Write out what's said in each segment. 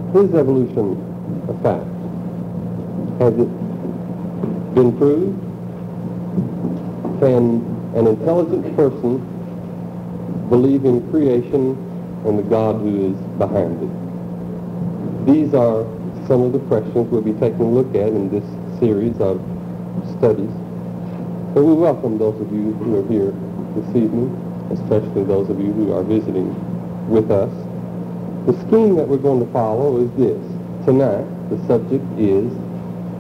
Is evolution a fact? Has it been proved? Can an intelligent person believe in creation and the God who is behind it? These are some of the questions we'll be taking a look at in this series of studies. So we welcome those of you who are here this evening, especially those of you who are visiting with us. The scheme that we're going to follow is this. Tonight, the subject is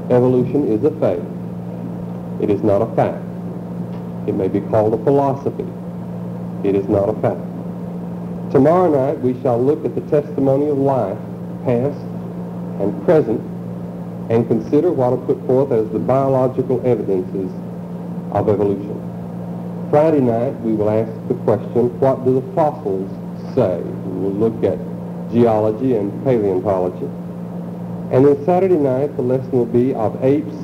evolution is a faith. It is not a fact. It may be called a philosophy. It is not a fact. Tomorrow night, we shall look at the testimony of life, past and present, and consider what are put forth as the biological evidences of evolution. Friday night, we will ask the question, what do the fossils say? We will look at geology and paleontology. And then Saturday night, the lesson will be of apes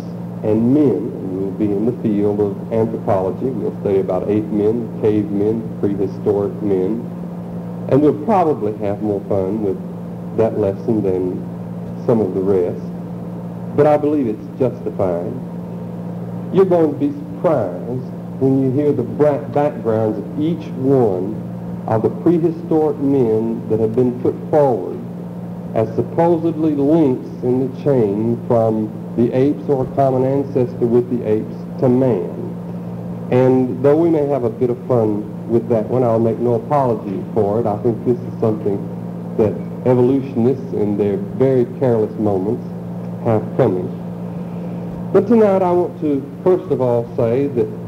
and men. And we'll be in the field of anthropology. We'll study about ape men, cavemen, prehistoric men. And we'll probably have more fun with that lesson than some of the rest. But I believe it's justified. You're going to be surprised when you hear the backgrounds of each one of the prehistoric men that have been put forward as supposedly links in the chain from the apes or a common ancestor with the apes to man. And though we may have a bit of fun with that one, I'll make no apology for it. I think this is something that evolutionists in their very careless moments have coming. But tonight I want to first of all say that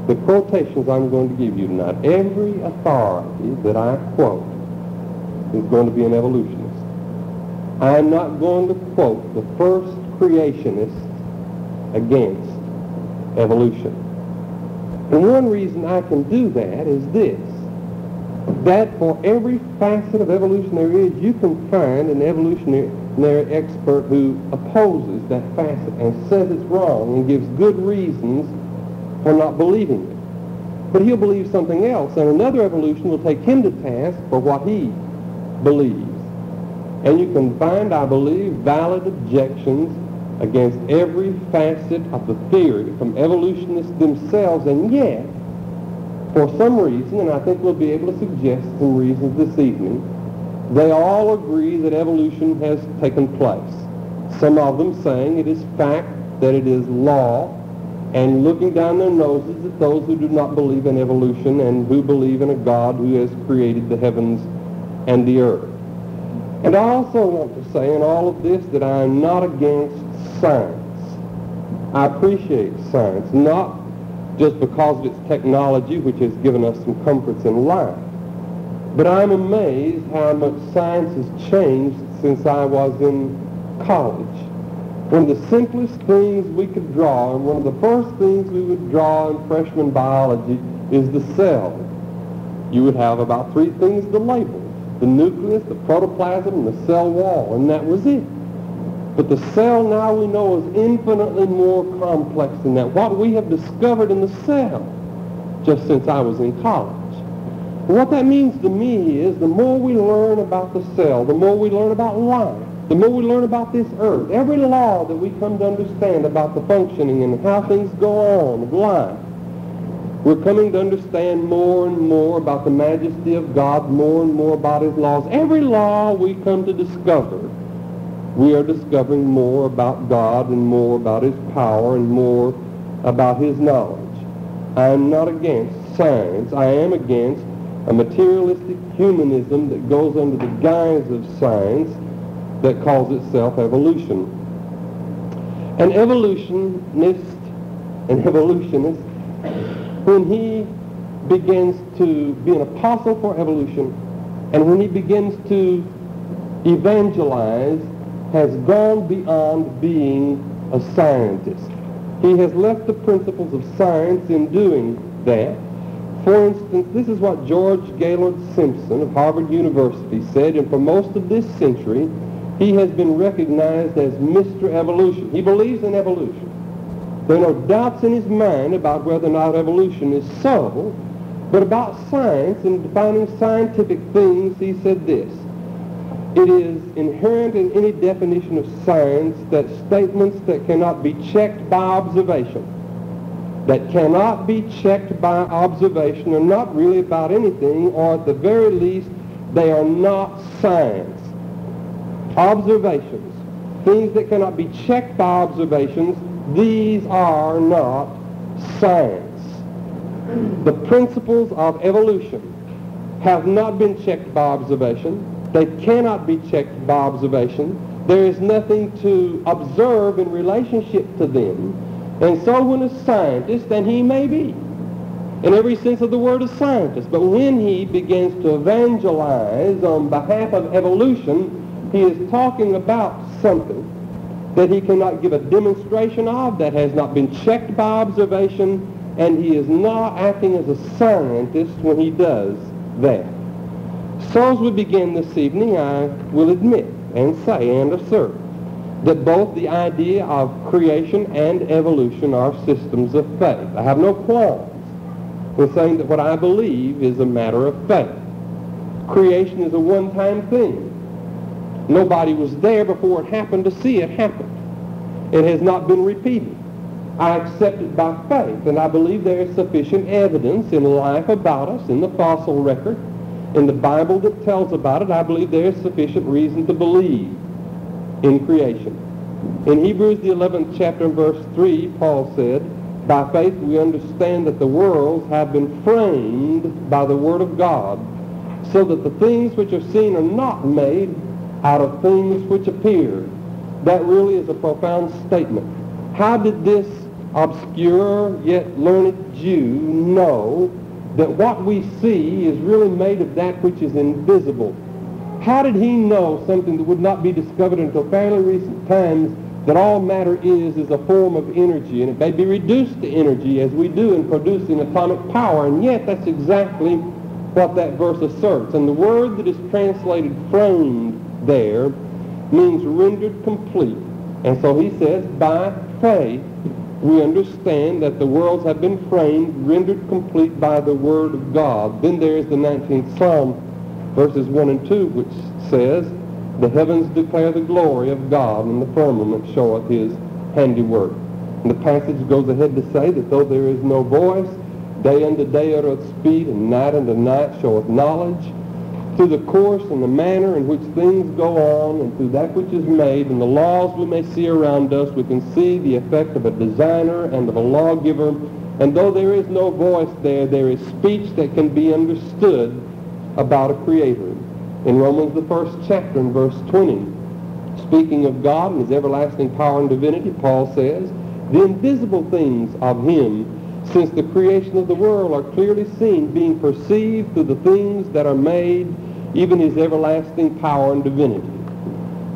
the quotations I'm going to give you tonight, every authority that I quote is going to be an evolutionist. I'm not going to quote the first creationists against evolution. And one reason I can do that is this, that for every facet of evolution there is, you can find an evolutionary expert who opposes that facet and says it's wrong and gives good reasons for not believing it. But he'll believe something else, and another evolution will take him to task for what he believes. And you can find, I believe, valid objections against every facet of the theory from evolutionists themselves, and yet, for some reason, and I think we'll be able to suggest some reasons this evening, they all agree that evolution has taken place. Some of them saying it is fact, that it is law, and looking down their noses at those who do not believe in evolution and who believe in a God who has created the heavens and the earth. And I also want to say in all of this that I am not against science. I appreciate science, not just because of its technology, which has given us some comforts in life, but I'm amazed how much science has changed since I was in college. One of the simplest things we could draw, and one of the first things we would draw in freshman biology, is the cell. You would have about three things to label: the nucleus, the protoplasm, and the cell wall, and that was it. But the cell now we know is infinitely more complex than that. What we have discovered in the cell, just since I was in college. And what that means to me is the more we learn about the cell, the more we learn about life, the more we learn about this earth, every law that we come to understand about the functioning and how things go on of life, we're coming to understand more and more about the majesty of God, more and more about his laws. Every law we come to discover, we are discovering more about God and more about his power and more about his knowledge. I am not against science. I am against a materialistic humanism that goes under the guise of science that calls itself evolution. An evolutionist, when he begins to be an apostle for evolution, and when he begins to evangelize, has gone beyond being a scientist. He has left the principles of science in doing that. For instance, this is what George Gaylord Simpson of Harvard University said, and for most of this century, he has been recognized as Mr. Evolution. He believes in evolution. There are no doubts in his mind about whether or not evolution is so, but about science and defining scientific things, he said this: It is inherent in any definition of science that statements that cannot be checked by observation, are not really about anything, or at the very least, they are not science. Observations, things that cannot be checked by observations, these are not science. The principles of evolution have not been checked by observation. They cannot be checked by observation. There is nothing to observe in relationship to them. And so when a scientist, and he may be, in every sense of the word, a scientist, but when he begins to evangelize on behalf of evolution, he is talking about something that he cannot give a demonstration of, that has not been checked by observation, and he is not acting as a scientist when he does that. So as we begin this evening, I will admit and say and assert that both the idea of creation and evolution are systems of faith. I have no qualms with saying that what I believe is a matter of faith. Creation is a one-time thing. Nobody was there before it happened to see it happen. It has not been repeated. I accept it by faith, and I believe there is sufficient evidence in life about us, in the fossil record, in the Bible that tells about it. I believe there is sufficient reason to believe in creation. In Hebrews, the 11th chapter, and verse 3, Paul said, by faith we understand that the worlds have been framed by the Word of God, so that the things which are seen are not made out of things which appear. That really is a profound statement. How did this obscure yet learned Jew know that what we see is really made of that which is invisible? How did he know something that would not be discovered until fairly recent times, that all matter is a form of energy, and it may be reduced to energy as we do in producing atomic power? And yet that's exactly what that verse asserts. And the word that is translated framed there means rendered complete. And so he says, by faith we understand that the worlds have been framed, rendered complete by the Word of God. Then there is the 19th Psalm, verses 1 and 2, which says, the heavens declare the glory of God, and the firmament showeth his handiwork. And the passage goes ahead to say that though there is no voice, day unto day uttereth speech, and night unto night showeth knowledge. Through the course and the manner in which things go on, and through that which is made, and the laws we may see around us, we can see the effect of a designer and of a lawgiver. And though there is no voice there, there is speech that can be understood about a creator. In Romans, the 1st chapter, and verse 20, speaking of God and his everlasting power and divinity, Paul says, the invisible things of him, since the creation of the world, are clearly seen, being perceived through the things that are made, even his everlasting power and divinity.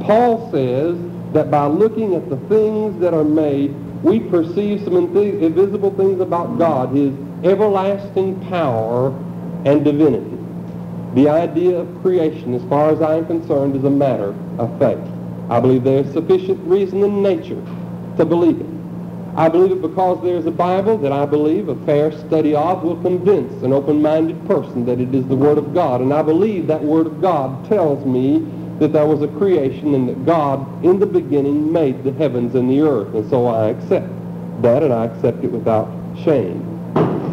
Paul says that by looking at the things that are made, we perceive some invisible things about God, his everlasting power and divinity. The idea of creation, as far as I am concerned, is a matter of faith. I believe there is sufficient reason in nature to believe it. I believe it because there is a Bible that I believe a fair study of will convince an open-minded person that it is the Word of God. And I believe that Word of God tells me that there was a creation and that God, in the beginning, made the heavens and the earth. And so I accept that, and I accept it without shame.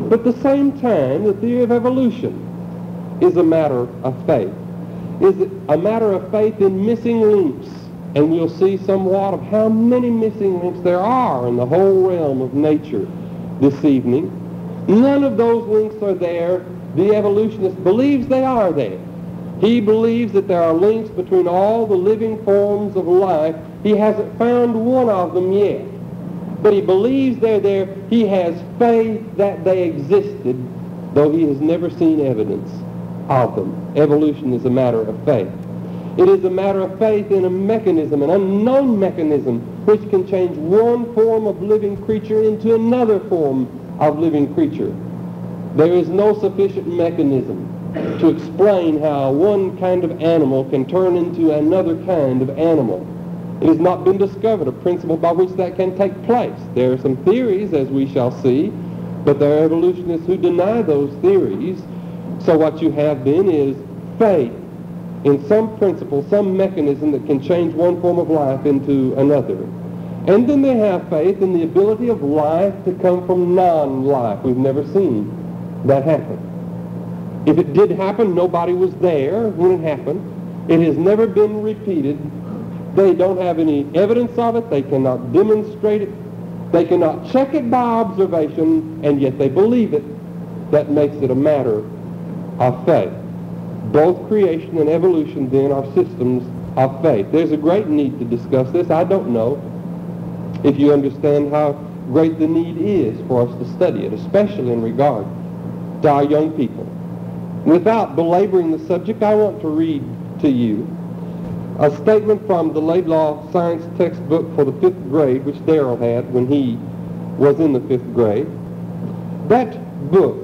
But at the same time, the theory of evolution is a matter of faith. Is it a matter of faith in missing links? And we'll see somewhat of how many missing links there are in the whole realm of nature this evening. None of those links are there. The evolutionist believes they are there. He believes that there are links between all the living forms of life. He hasn't found one of them yet. But he believes they're there. He has faith that they existed, though he has never seen evidence of them. Evolution is a matter of faith. It is a matter of faith in a mechanism, an unknown mechanism, which can change one form of living creature into another form of living creature. There is no sufficient mechanism to explain how one kind of animal can turn into another kind of animal. It has not been discovered a principle by which that can take place. There are some theories, as we shall see, but there are evolutionists who deny those theories. So what you have then is faith in some principle, some mechanism that can change one form of life into another. And then they have faith in the ability of life to come from non-life. We've never seen that happen. If it did happen, nobody was there when it happened. It has never been repeated. They don't have any evidence of it. They cannot demonstrate it. They cannot check it by observation, and yet they believe it. That makes it a matter of faith. Both creation and evolution, then, are systems of faith. There's a great need to discuss this. I don't know if you understand how great the need is for us to study it, especially in regard to our young people. Without belaboring the subject, I want to read to you a statement from the Laidlaw science textbook for the 5th grade, which Darrell had when he was in the 5th grade. That book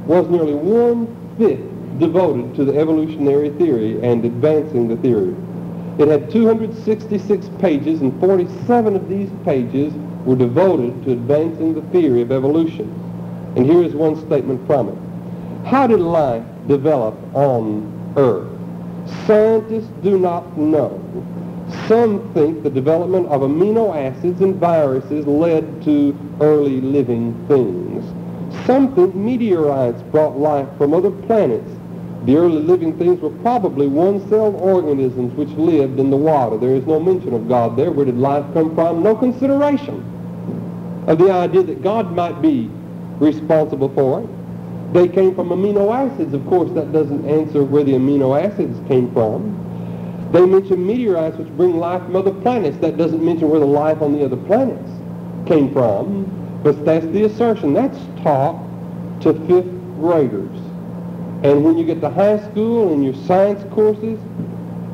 was nearly 1/5 devoted to the evolutionary theory and advancing the theory. It had 266 pages, and 47 of these pages were devoted to advancing the theory of evolution. And here is one statement from it. How did life develop on Earth? Scientists do not know. Some think the development of amino acids and viruses led to early living things. Some think meteorites brought life from other planets. The early living things were probably one-celled organisms which lived in the water. There is no mention of God there. Where did life come from? No consideration of the idea that God might be responsible for it. They came from amino acids. Of course, that doesn't answer where the amino acids came from. They mention meteorites which bring life from other planets. That doesn't mention where the life on the other planets came from. But that's the assertion. That's taught to 5th graders. And when you get to high school and your science courses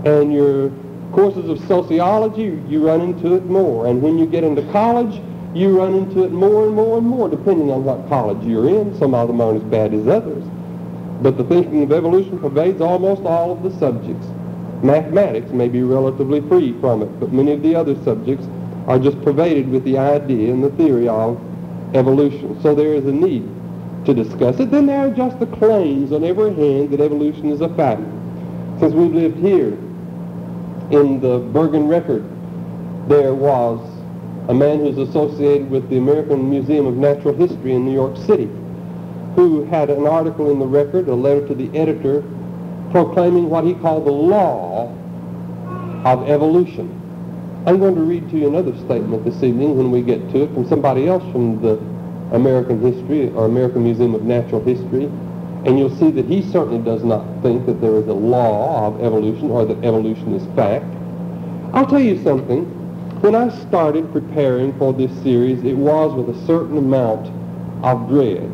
and your courses of sociology, you run into it more. And when you get into college, you run into it more and more and more, depending on what college you're in. Some of them aren't as bad as others. But the thinking of evolution pervades almost all of the subjects. Mathematics may be relatively free from it, but many of the other subjects are just pervaded with the idea and the theory of evolution. So there is a need to discuss it. Then there are just the claims on every hand that evolution is a fact. Since we've lived here in the Bergen Record, there was a man who's associated with the American Museum of Natural History in New York City, who had an article in the Record, a letter to the editor, proclaiming what he called the law of evolution. I'm going to read to you another statement this evening when we get to it from somebody else from the American History or American Museum of Natural History, and you'll see that he certainly does not think that there is a law of evolution or that evolution is fact. I'll tell you something. When I started preparing for this series, it was with a certain amount of dread.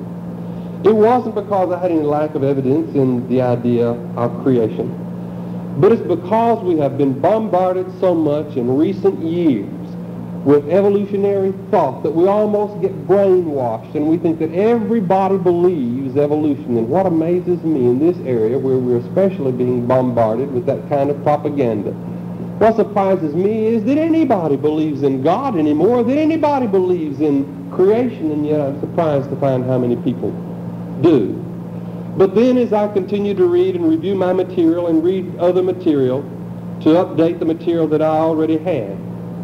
It wasn't because I had any lack of evidence in the idea of creation, but it's because we have been bombarded so much in recent years with evolutionary thought that we almost get brainwashed, and we think that everybody believes evolution. And what amazes me in this area, where we're especially being bombarded with that kind of propaganda, what surprises me is that anybody believes in God anymore, that anybody believes in creation, and yet I'm surprised to find how many people do. But then as I continue to read and review my material and read other material to update the material that I already had,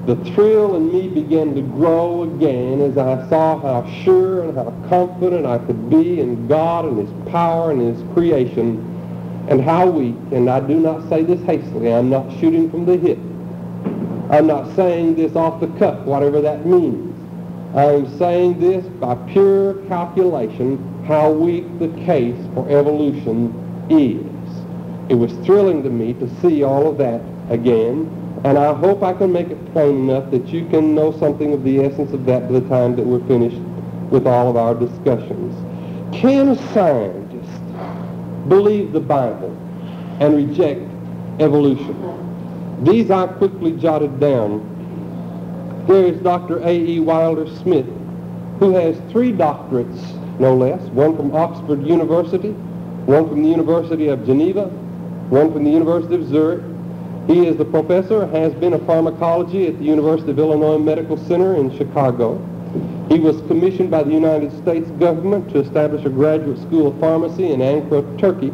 the thrill in me began to grow again as I saw how sure and how confident I could be in God and His power and His creation, and how weak, and I do not say this hastily, I'm not shooting from the hip. I'm not saying this off the cuff, whatever that means. I'm saying this by pure calculation, how weak the case for evolution is. It was thrilling to me to see all of that again, and I hope I can make it plain enough that you can know something of the essence of that by the time that we're finished with all of our discussions. Can a scientist believe the Bible and reject evolution? These I quickly jotted down. There is Dr. A.E. Wilder Smith, who has 3 doctorates, no less, one from Oxford University, one from the University of Geneva, one from the University of Zurich. He is the professor, has been of pharmacology at the University of Illinois Medical Center in Chicago. He was commissioned by the United States government to establish a graduate school of pharmacy in Ankara, Turkey.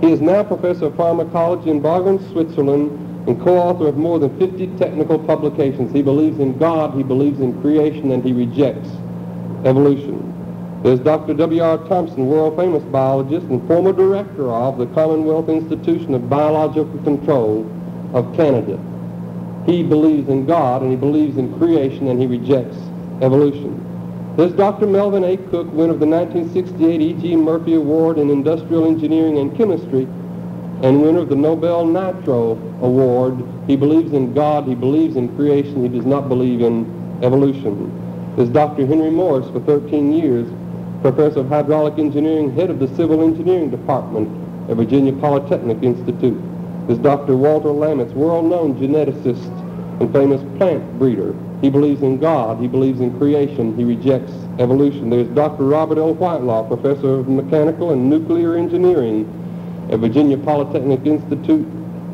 He is now professor of pharmacology in Basel, Switzerland, and co-author of more than 50 technical publications. He believes in God, he believes in creation, and he rejects evolution. There's Dr. W.R. Thompson, world-famous biologist and former director of the Commonwealth Institution of Biological Control of Canada. He believes in God, and he believes in creation, and he rejects evolution. There's Dr. Melvin A. Cook, winner of the 1968 E.G. Murphy Award in Industrial Engineering and Chemistry, and winner of the Nobel Nitro Award. He believes in God, he believes in creation, he does not believe in evolution. There's Dr. Henry Morris, for 13 years, professor of hydraulic engineering, head of the civil engineering department at Virginia Polytechnic Institute. There's Dr. Walter Lametz, world-known geneticist and famous plant breeder. He believes in God, he believes in creation, he rejects evolution. There's Dr. Robert L. Whitelaw, professor of mechanical and nuclear engineering at Virginia Polytechnic Institute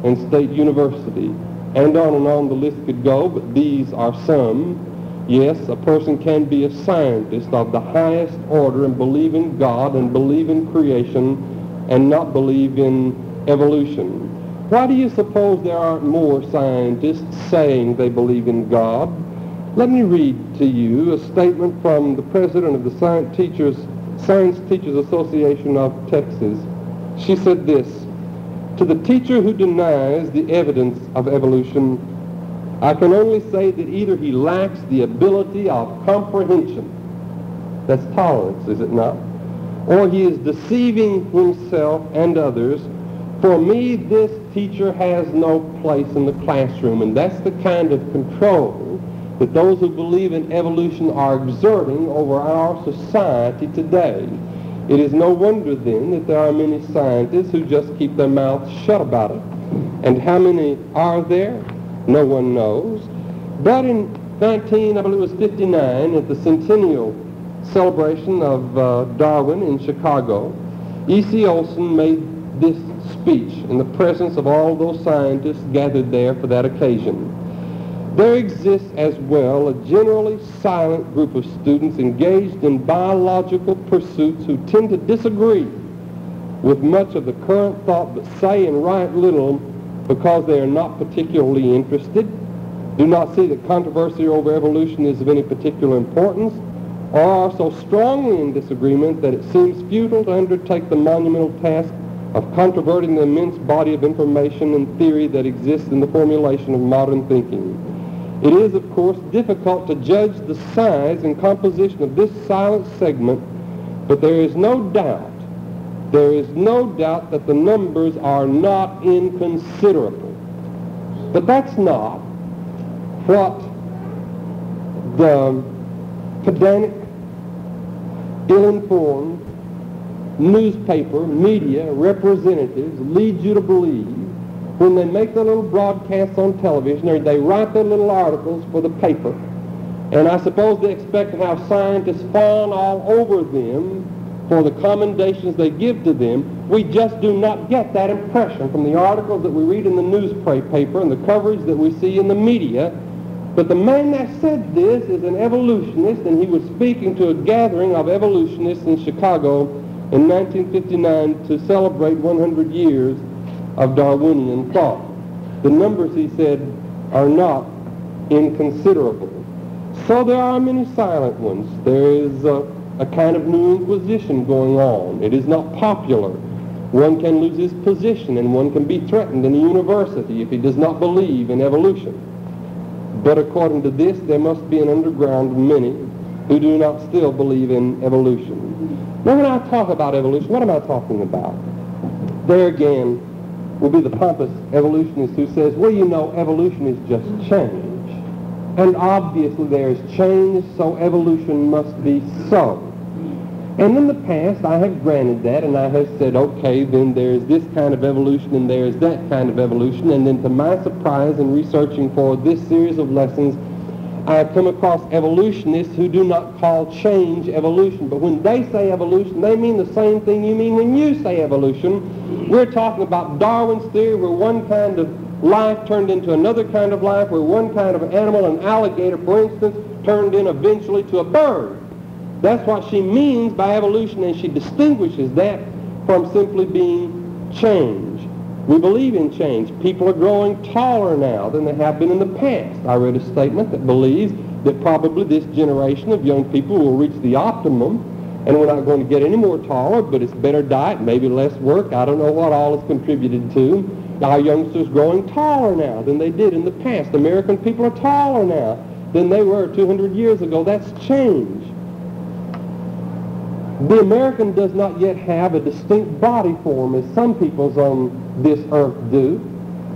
and State University. And on the list could go, but these are some. Yes, a person can be a scientist of the highest order and believe in God and believe in creation and not believe in evolution. Why do you suppose there aren't more scientists saying they believe in God? Let me read to you a statement from the president of the Science Teachers Association of Texas. She said this: "To the teacher who denies the evidence of evolution, I can only say that either he lacks the ability of comprehension," that's tolerance, is it not? "or he is deceiving himself and others. For me, this teacher has no place in the classroom," and that's the kind of control that those who believe in evolution are exerting over our society today. It is no wonder then that there are many scientists who just keep their mouths shut about it. And how many are there? No one knows. But in 59, at the centennial celebration of Darwin in Chicago, E.C. Olson made this speech in the presence of all those scientists gathered there for that occasion. There exists as well a generally silent group of students engaged in biological pursuits who tend to disagree with much of the current thought but say and write little because they are not particularly interested, do not see that controversy over evolution is of any particular importance, or are so strongly in disagreement that it seems futile to undertake the monumental task of controverting the immense body of information and theory that exists in the formulation of modern thinking. It is, of course, difficult to judge the size and composition of this silent segment, but there is no doubt that the numbers are not inconsiderable. But that's not what the pedantic, ill-informed newspaper, media, representatives lead you to believe when they make their little broadcasts on television, or they write their little articles for the paper. And I suppose they expect to have scientists fawn all over them for the commendations they give to them. We just do not get that impression from the articles that we read in the newspaper and the coverage that we see in the media. But the man that said this is an evolutionist, and he was speaking to a gathering of evolutionists in Chicago in 1959 to celebrate 100 years of Darwinian thought. The numbers, he said, are not inconsiderable. So there are many silent ones. There is a kind of new inquisition going on. It is not popular. One can lose his position, and one can be threatened in a university if he does not believe in evolution. But according to this, there must be an underground of many who do not still believe in evolution. Now, when I talk about evolution, what am I talking about? There again will be the pompous evolutionist who says, well, you know, evolution is just change. And obviously there is change, so evolution must be so. And in the past, I have granted that, and I have said, okay, then there's this kind of evolution and there's that kind of evolution. And then to my surprise in researching for this series of lessons, I have come across evolutionists who do not call change evolution. But when they say evolution, they mean the same thing you mean when you say evolution. We're talking about Darwin's theory, where one kind of life turned into another kind of life, where one kind of animal, an alligator, for instance, turned in eventually to a bird. That's what she means by evolution, and she distinguishes that from simply being change. We believe in change. People are growing taller now than they have been in the past. I read a statement that believes that probably this generation of young people will reach the optimum, and we're not going to get any more taller, but it's better diet, maybe less work. I don't know what all is contributed to. Our youngsters growing taller now than they did in the past. American people are taller now than they were 200 years ago. That's change. The American does not yet have a distinct body form as some peoples on this earth do,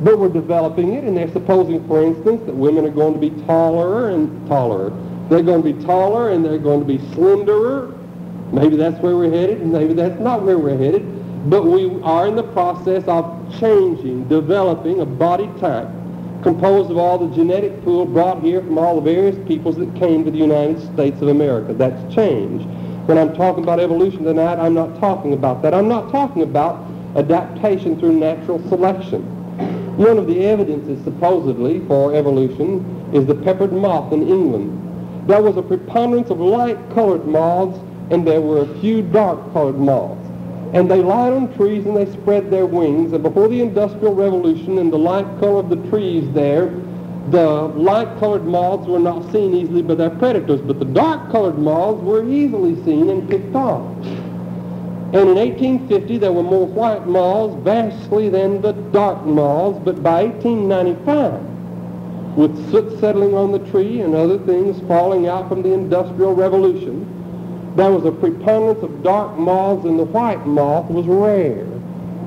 but we're developing it, and they're supposing, for instance, that women are going to be taller and taller. They're going to be taller and they're going to be slenderer. Maybe that's where we're headed, and maybe that's not where we're headed, but we are in the process of changing, developing a body type composed of all the genetic pool brought here from all the various peoples that came to the United States of America. That's change. When I'm talking about evolution tonight, I'm not talking about that. I'm not talking about adaptation through natural selection. One of the evidences, supposedly, for evolution is the peppered moth in England. There was a preponderance of light-colored moths, and there were a few dark-colored moths. And they light on trees and they spread their wings. And before the Industrial Revolution and the light color of the trees there, the light-colored moths were not seen easily by their predators, but the dark-colored moths were easily seen and picked off. And in 1850, there were more white moths vastly than the dark moths, but by 1895, with soot settling on the tree and other things falling out from the Industrial Revolution, there was a preponderance of dark moths, and the white moth was rare.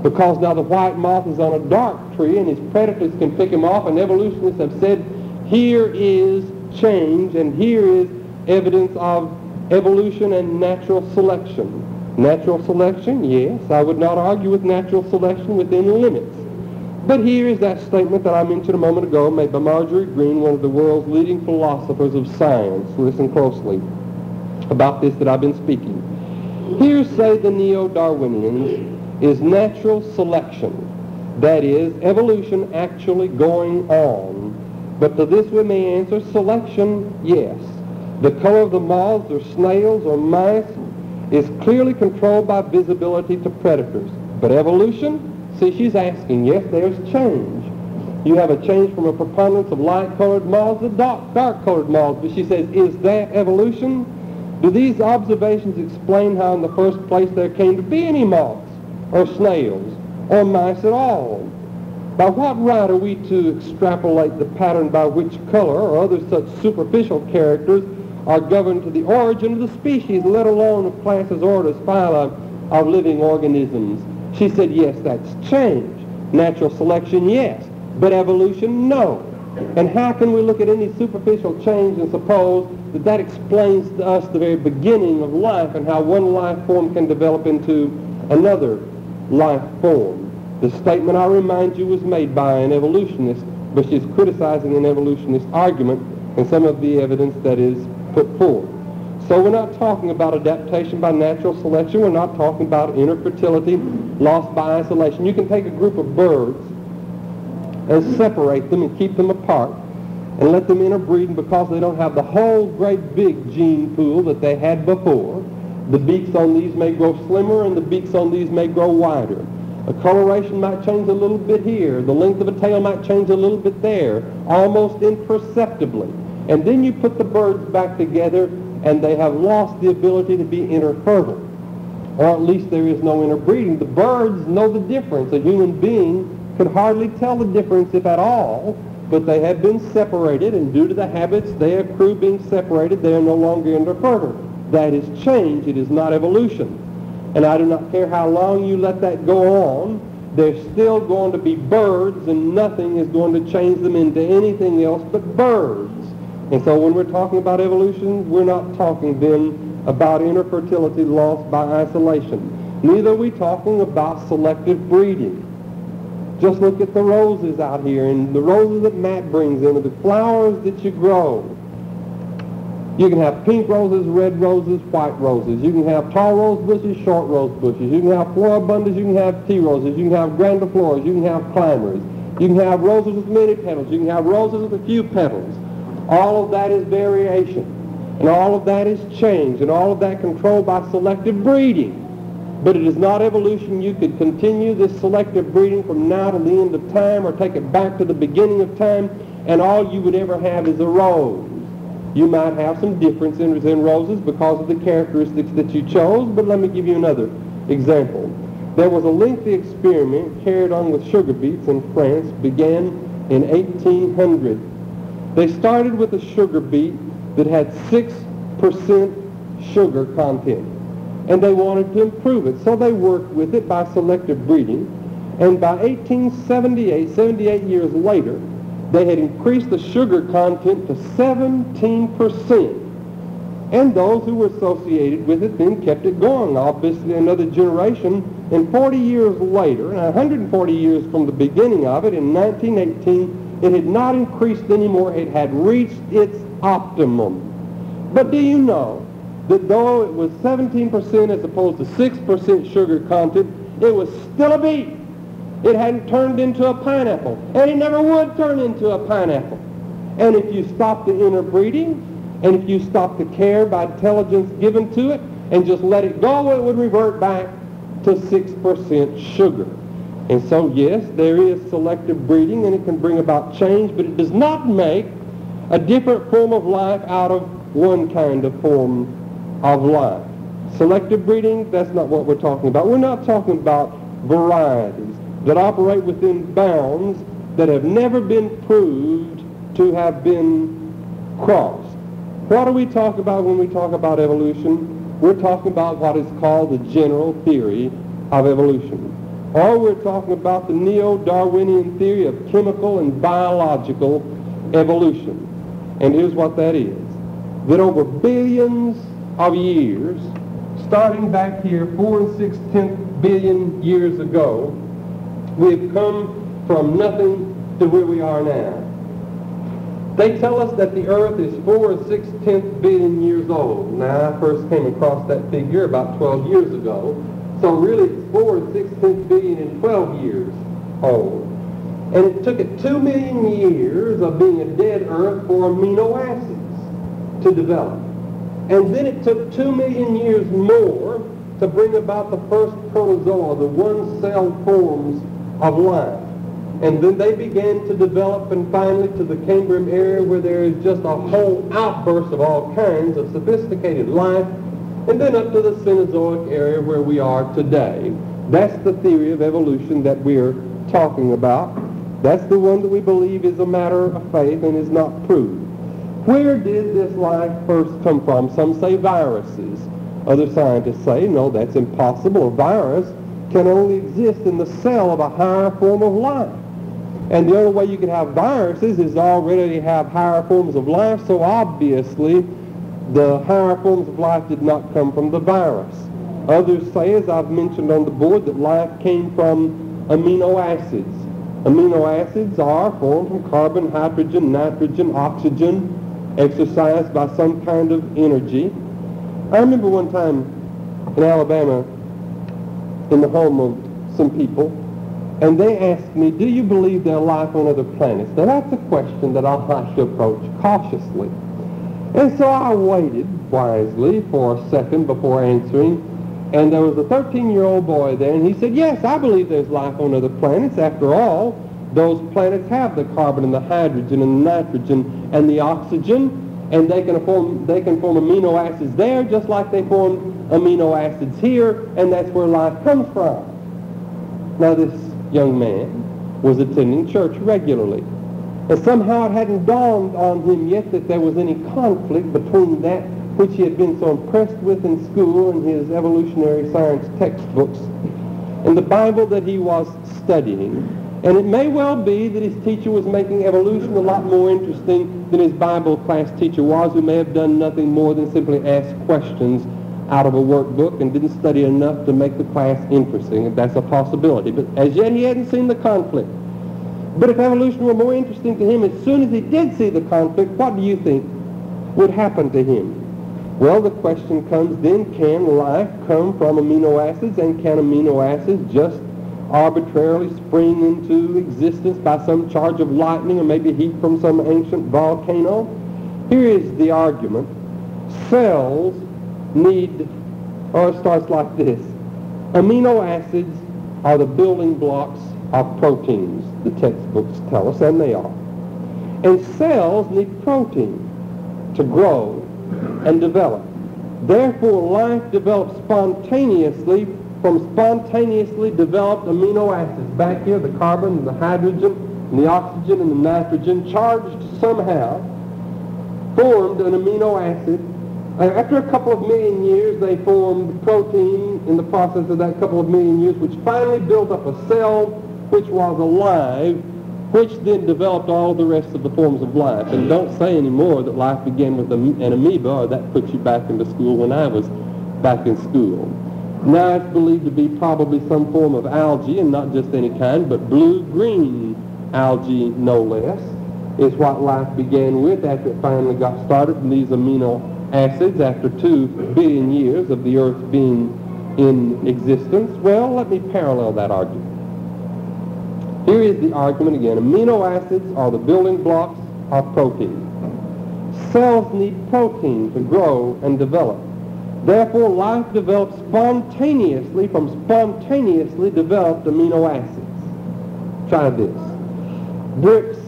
Because now the white moth is on a dark tree and his predators can pick him off, and evolutionists have said, here is change and here is evidence of evolution and natural selection. Natural selection, yes, I would not argue with natural selection within limits. But here is that statement that I mentioned a moment ago, made by Marjorie Green, one of the world's leading philosophers of science. Listen closely about this that I've been speaking. Here, say the neo-Darwinians, is natural selection. That is, evolution actually going on. But to this we may answer, selection, yes. The color of the moths or snails or mice is clearly controlled by visibility to predators. But evolution, see, she's asking, yes, there's change. You have a change from a preponderance of light-colored moths to dark-colored moths. But she says, is that evolution? Do these observations explain how in the first place there came to be any moths or snails or mice at all? By what right are we to extrapolate the pattern by which color or other such superficial characters are governed to the origin of the species, let alone of classes, orders, phyla of living organisms? She said, yes, that's change. Natural selection, yes. But evolution, no. And how can we look at any superficial change and suppose that that explains to us the very beginning of life and how one life form can develop into another life form? The statement, I remind you, was made by an evolutionist, but she's criticizing an evolutionist argument and some of the evidence that is put forth. So we're not talking about adaptation by natural selection. We're not talking about infertility, loss by isolation. You can take a group of birds and separate them and keep them apart and let them interbreed, and because they don't have the whole great big gene pool that they had before, the beaks on these may grow slimmer and the beaks on these may grow wider. A coloration might change a little bit here. The length of a tail might change a little bit there, almost imperceptibly. And then you put the birds back together and they have lost the ability to be interfertile. Or at least there is no interbreeding. The birds know the difference. A human being could hardly tell the difference, if at all, but they have been separated, and due to the habits they accrue being separated, they are no longer interfertile. That is change. It is not evolution. And I do not care how long you let that go on, they're still going to be birds, and nothing is going to change them into anything else but birds. And so when we're talking about evolution, we're not talking then about infertility loss by isolation. Neither are we talking about selective breeding. Just look at the roses out here, and the roses that Matt brings in, the flowers that you grow. You can have pink roses, red roses, white roses. You can have tall rose bushes, short rose bushes. You can have floribundas, you can have tea roses. You can have grandifloras, you can have climbers. You can have roses with many petals. You can have roses with a few petals. All of that is variation. And all of that is change. And all of that controlled by selective breeding. But it is not evolution. You could continue this selective breeding from now to the end of time, or take it back to the beginning of time, and all you would ever have is a rose. You might have some differences in roses because of the characteristics that you chose, but let me give you another example. There was a lengthy experiment carried on with sugar beets in France, began in 1800. They started with a sugar beet that had 6% sugar content, and they wanted to improve it. So they worked with it by selective breeding, and by 78 years later, they had increased the sugar content to 17%. And those who were associated with it then kept it going. Obviously, another generation, and 40 years later, and 140 years from the beginning of it, in 1918, it had not increased anymore. It had reached its optimum. But do you know that though it was 17% as opposed to 6% sugar content, it was still a beet? It hadn't turned into a pineapple, and it never would turn into a pineapple. And if you stop the interbreeding, and if you stop the care by intelligence given to it, and just let it go, it would revert back to 6% sugar. And so, yes, there is selective breeding, and it can bring about change, but it does not make a different form of life out of one kind of form of life. Selective breeding, that's not what we're talking about. We're not talking about varieties that operate within bounds that have never been proved to have been crossed. What do we talk about when we talk about evolution? We're talking about what is called the general theory of evolution. Or we're talking about the neo-Darwinian theory of chemical and biological evolution. And here's what that is. That over billions of years, starting back here 4 6/10 billion years ago, we've come from nothing to where we are now. They tell us that the earth is 4 6/10 billion years old. Now, I first came across that figure about 12 years ago. So really, it's 4 6/10 billion and 12 years old. And it took it 2 million years of being a dead earth for amino acids to develop. And then it took 2 million years more to bring about the first protozoa, the one-celled forms of life. And then they began to develop, and finally to the Cambrian area, where there is just a whole outburst of all kinds of sophisticated life, and then up to the Cenozoic area where we are today. That's the theory of evolution that we're talking about. That's the one that we believe is a matter of faith and is not proved. Where did this life first come from? Some say viruses. Other scientists say, no, that's impossible. A virus can only exist in the cell of a higher form of life. And the only way you can have viruses is already have higher forms of life, so obviously the higher forms of life did not come from the virus. Others say, as I've mentioned on the board, that life came from amino acids. Amino acids are formed from carbon, hydrogen, nitrogen, oxygen, exercised by some kind of energy. I remember one time in Alabama, in the home of some people, and they asked me, do you believe there's life on other planets? Now that's a question that I'll have to approach cautiously. And so I waited wisely for a second before answering, and there was a 13-year-old boy there, and he said, yes, I believe there's life on other planets. After all, those planets have the carbon and the hydrogen and the nitrogen and the oxygen, and they can form amino acids there just like they form amino acids here, and that's where life comes from. Now this young man was attending church regularly, and somehow it hadn't dawned on him yet that there was any conflict between that which he had been so impressed with in school and his evolutionary science textbooks and the Bible that he was studying. And it may well be that his teacher was making evolution a lot more interesting than his Bible class teacher was, who may have done nothing more than simply ask questions out of a workbook and didn't study enough to make the class interesting. That's a possibility. But as yet he hadn't seen the conflict. But if evolution were more interesting to him, as soon as he did see the conflict, what do you think would happen to him? Well, the question comes then, can life come from amino acids, and can amino acids just arbitrarily spring into existence by some charge of lightning or maybe heat from some ancient volcano? Here is the argument. Cells need, or it starts like this. Amino acids are the building blocks of proteins, the textbooks tell us, and they are. And cells need protein to grow and develop. Therefore, life develops spontaneously from spontaneously developed amino acids. Back here, the carbon, the hydrogen, and the oxygen, and the nitrogen, charged somehow, formed an amino acid. After a couple of million years, they formed protein in the process of that couple of million years, which finally built up a cell which was alive, which then developed all the rest of the forms of life. And don't say anymore that life began with an amoeba, or that puts you back into school when I was back in school. Now it's believed to be probably some form of algae, and not just any kind, but blue-green algae, no less, is what life began with after it finally got started in these amino acids after 2 billion years of the earth being in existence. Well, let me parallel that argument. Here is the argument again. Amino acids are the building blocks of protein. Cells need protein to grow and develop. Therefore, life develops spontaneously from spontaneously developed amino acids. Try this. Bricks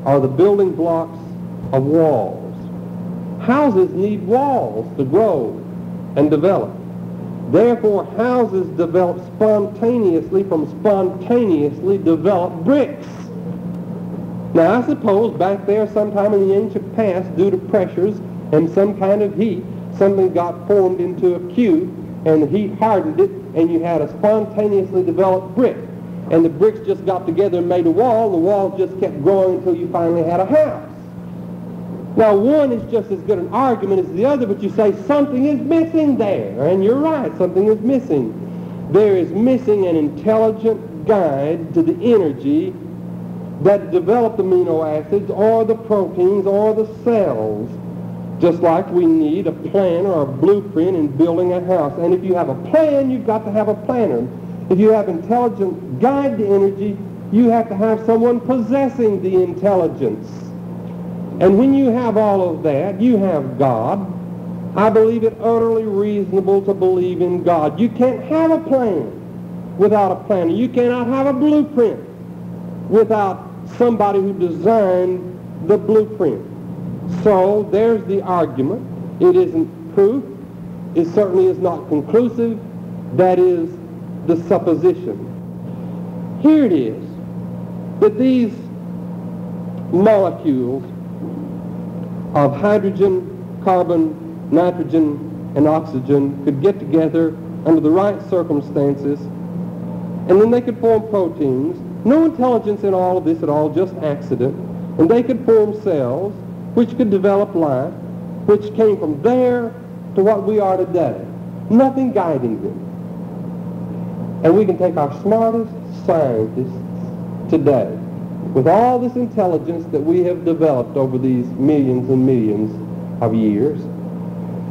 are the building blocks of walls. Houses need walls to grow and develop. Therefore, houses develop spontaneously from spontaneously developed bricks. Now, I suppose back there sometime in the ancient past, due to pressures and some kind of heat, something got formed into a cube, and the heat hardened it, and you had a spontaneously developed brick. And the bricks just got together and made a wall, and the walls just kept growing until you finally had a house. Now, one is just as good an argument as the other, but you say something is missing there. And you're right, something is missing. There is missing an intelligent guide to the energy that developed amino acids or the proteins or the cells. Just like we need a plan or a blueprint in building a house. And if you have a plan, you've got to have a planner. If you have intelligent guide to energy, you have to have someone possessing the intelligence. And when you have all of that, you have God. I believe it utterly reasonable to believe in God. You can't have a plan without a planner. You cannot have a blueprint without somebody who designed the blueprint. So there's the argument. It isn't proof. It certainly is not conclusive. That is the supposition. Here it is, that these molecules of hydrogen, carbon, nitrogen, and oxygen could get together under the right circumstances, and then they could form proteins. No intelligence in all of this at all, just accident. And they could form cells, which could develop life, which came from there to what we are today. Nothing guiding them. And we can take our smartest scientists today, with all this intelligence that we have developed over these millions and millions of years,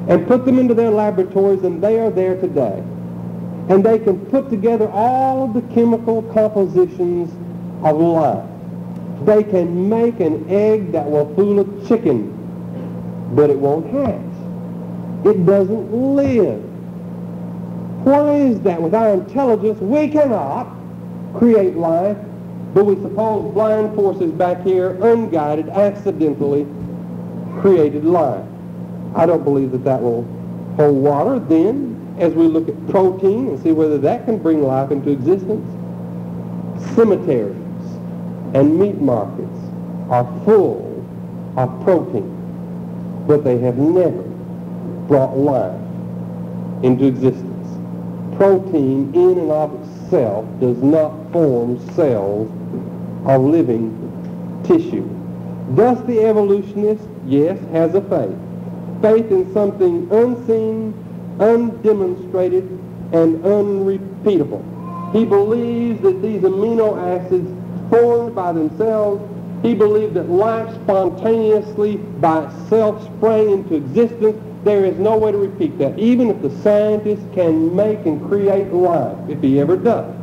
and put them into their laboratories, and they are there today. And they can put together all of the chemical compositions of life. They can make an egg that will fool a chicken, but it won't hatch. It doesn't live. Why is that? With our intelligence, we cannot create life, but we suppose blind forces back here, unguided, accidentally created life. I don't believe that that will hold water. Then, as we look at protein and see whether that can bring life into existence, cemeteries and meat markets are full of protein, but they have never brought life into existence. Protein in and of itself does not form cells of living tissue. Thus the evolutionist, yes, has a faith. Faith in something unseen, undemonstrated, and unrepeatable. He believes that these amino acids formed by themselves, he believed that life spontaneously by itself sprang into existence. There is no way to repeat that, even if the scientist can make and create life, if he ever does.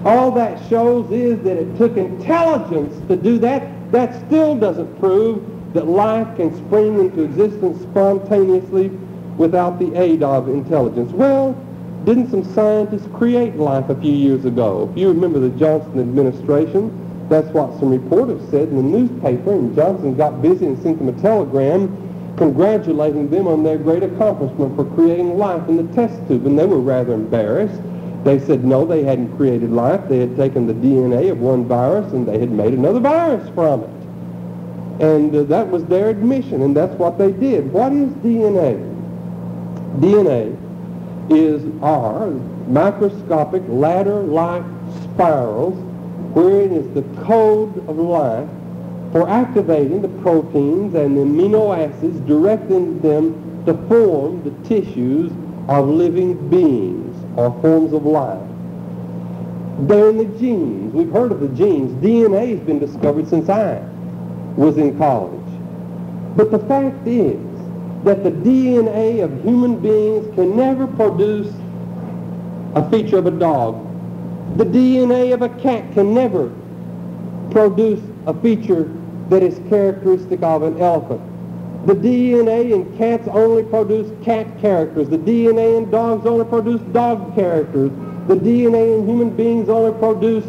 All that shows is that it took intelligence to do that. That still doesn't prove that life can spring into existence spontaneously without the aid of intelligence. Well, didn't some scientists create life a few years ago? If you remember the Johnson administration, that's what some reporters said in the newspaper, and Johnson got busy and sent them a telegram congratulating them on their great accomplishment for creating life in the test tube, and they were rather embarrassed. They said no, they hadn't created life. They had taken the DNA of one virus and they had made another virus from it. And that was their admission, and that's what they did. What is DNA? DNA are microscopic ladder-like spirals wherein is the code of life for activating the proteins and the amino acids, directing them to form the tissues of living beings or forms of life. They're in the genes. We've heard of the genes. DNA has been discovered since I was in college. But the fact is that the DNA of human beings can never produce a feature of a dog. The DNA of a cat can never produce a feature that is characteristic of an elephant. The DNA in cats only produce cat characters. The DNA in dogs only produce dog characters. The DNA in human beings only produce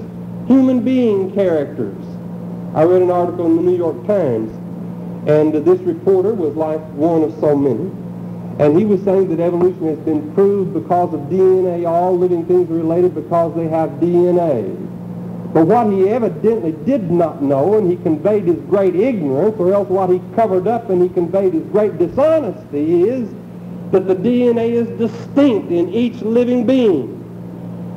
human being characters. I read an article in the New York Times, and this reporter was like one of so many, and he was saying that evolution has been proved because of DNA. All living things are related because they have DNA. But what he evidently did not know, and he conveyed his great ignorance, or else what he covered up and he conveyed his great dishonesty, is that the DNA is distinct in each living being.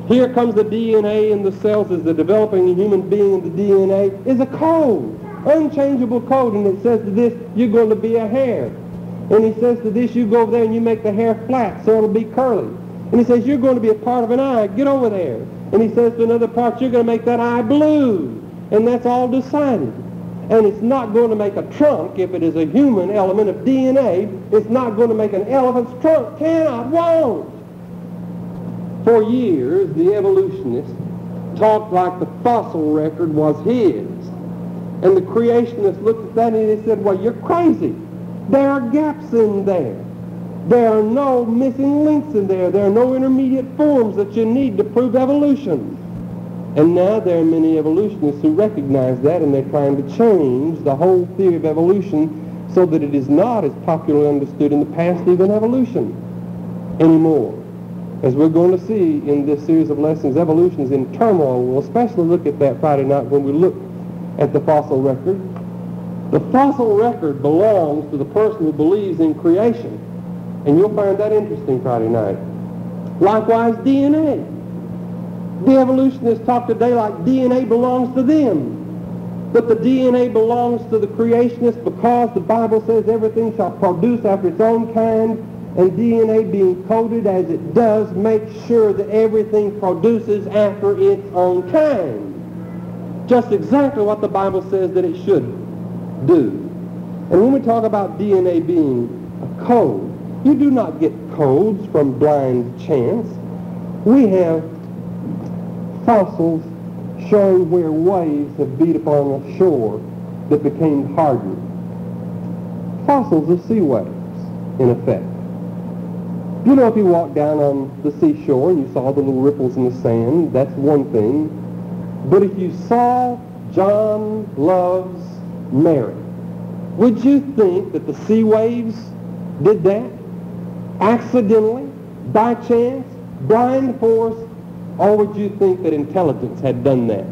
Here comes the DNA in the cells as the developing human being, and the DNA is a code, unchangeable code, and it says to this, you're going to be a hair. And he says to this, you go over there and you make the hair flat so it'll be curly. And he says, you're going to be a part of an eye, get over there. And he says to another part, you're going to make that eye blue. And that's all decided. And it's not going to make a trunk if it is a human element of DNA. It's not going to make an elephant's trunk. Cannot, won't. For years, the evolutionists talked like the fossil record was his. And the creationists looked at that and they said, well, you're crazy. There are gaps in there. There are no missing links in there. There are no intermediate forms that you need to prove evolution. And now there are many evolutionists who recognize that, and they're trying to change the whole theory of evolution so that it is not as popularly understood in the past, even evolution, anymore. As we're going to see in this series of lessons, evolution is in turmoil. We'll especially look at that Friday night when we look at the fossil record. The fossil record belongs to the person who believes in creation. And you'll find that interesting Friday night. Likewise, DNA. The evolutionists talk today like DNA belongs to them. But the DNA belongs to the creationists because the Bible says everything shall produce after its own kind, and DNA being coded as it does makes sure that everything produces after its own kind. Just exactly what the Bible says that it should do. And when we talk about DNA being a code, you do not get codes from blind chance. We have fossils showing where waves have beat upon a shore that became hardened. Fossils are sea waves, in effect. You know, if you walked down on the seashore and you saw the little ripples in the sand, that's one thing. But if you saw John loves Mary, would you think that the sea waves did that? Accidentally, by chance, blind force, or would you think that intelligence had done that?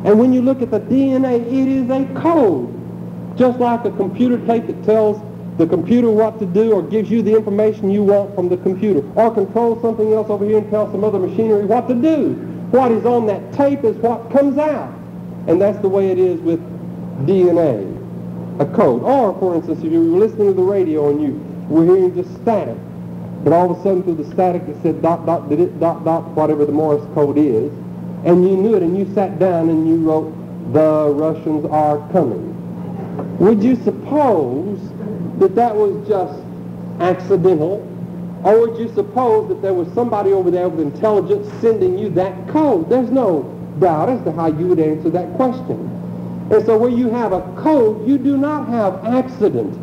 And when you look at the DNA, it is a code. Just like a computer tape that tells the computer what to do or gives you the information you want from the computer, or controls something else over here and tells some other machinery what to do. What is on that tape is what comes out. And that's the way it is with DNA, a code. Or, for instance, if you were listening to the radio and you were hearing just static, but all of a sudden through the static it said dot, dot, did it, dot, dot, whatever the Morse code is, and you knew it and you sat down and you wrote, the Russians are coming. Would you suppose that that was just accidental? Or would you suppose that there was somebody over there with intelligence sending you that code? There's no doubt as to how you would answer that question. And so where you have a code, you do not have accident.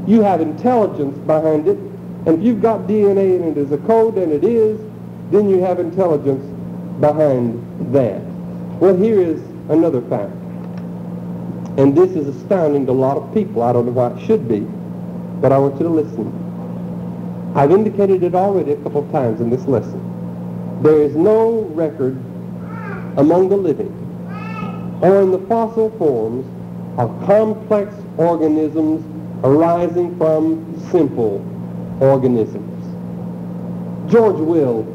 You have intelligence behind it. And if you've got DNA in it as a code, and it is, then you have intelligence behind that. Well, here is another fact. And this is astounding to a lot of people. I don't know why it should be, but I want you to listen. I've indicated it already a couple of times in this lesson. There is no record among the living or in the fossil forms of complex organisms arising from simple organisms. George Will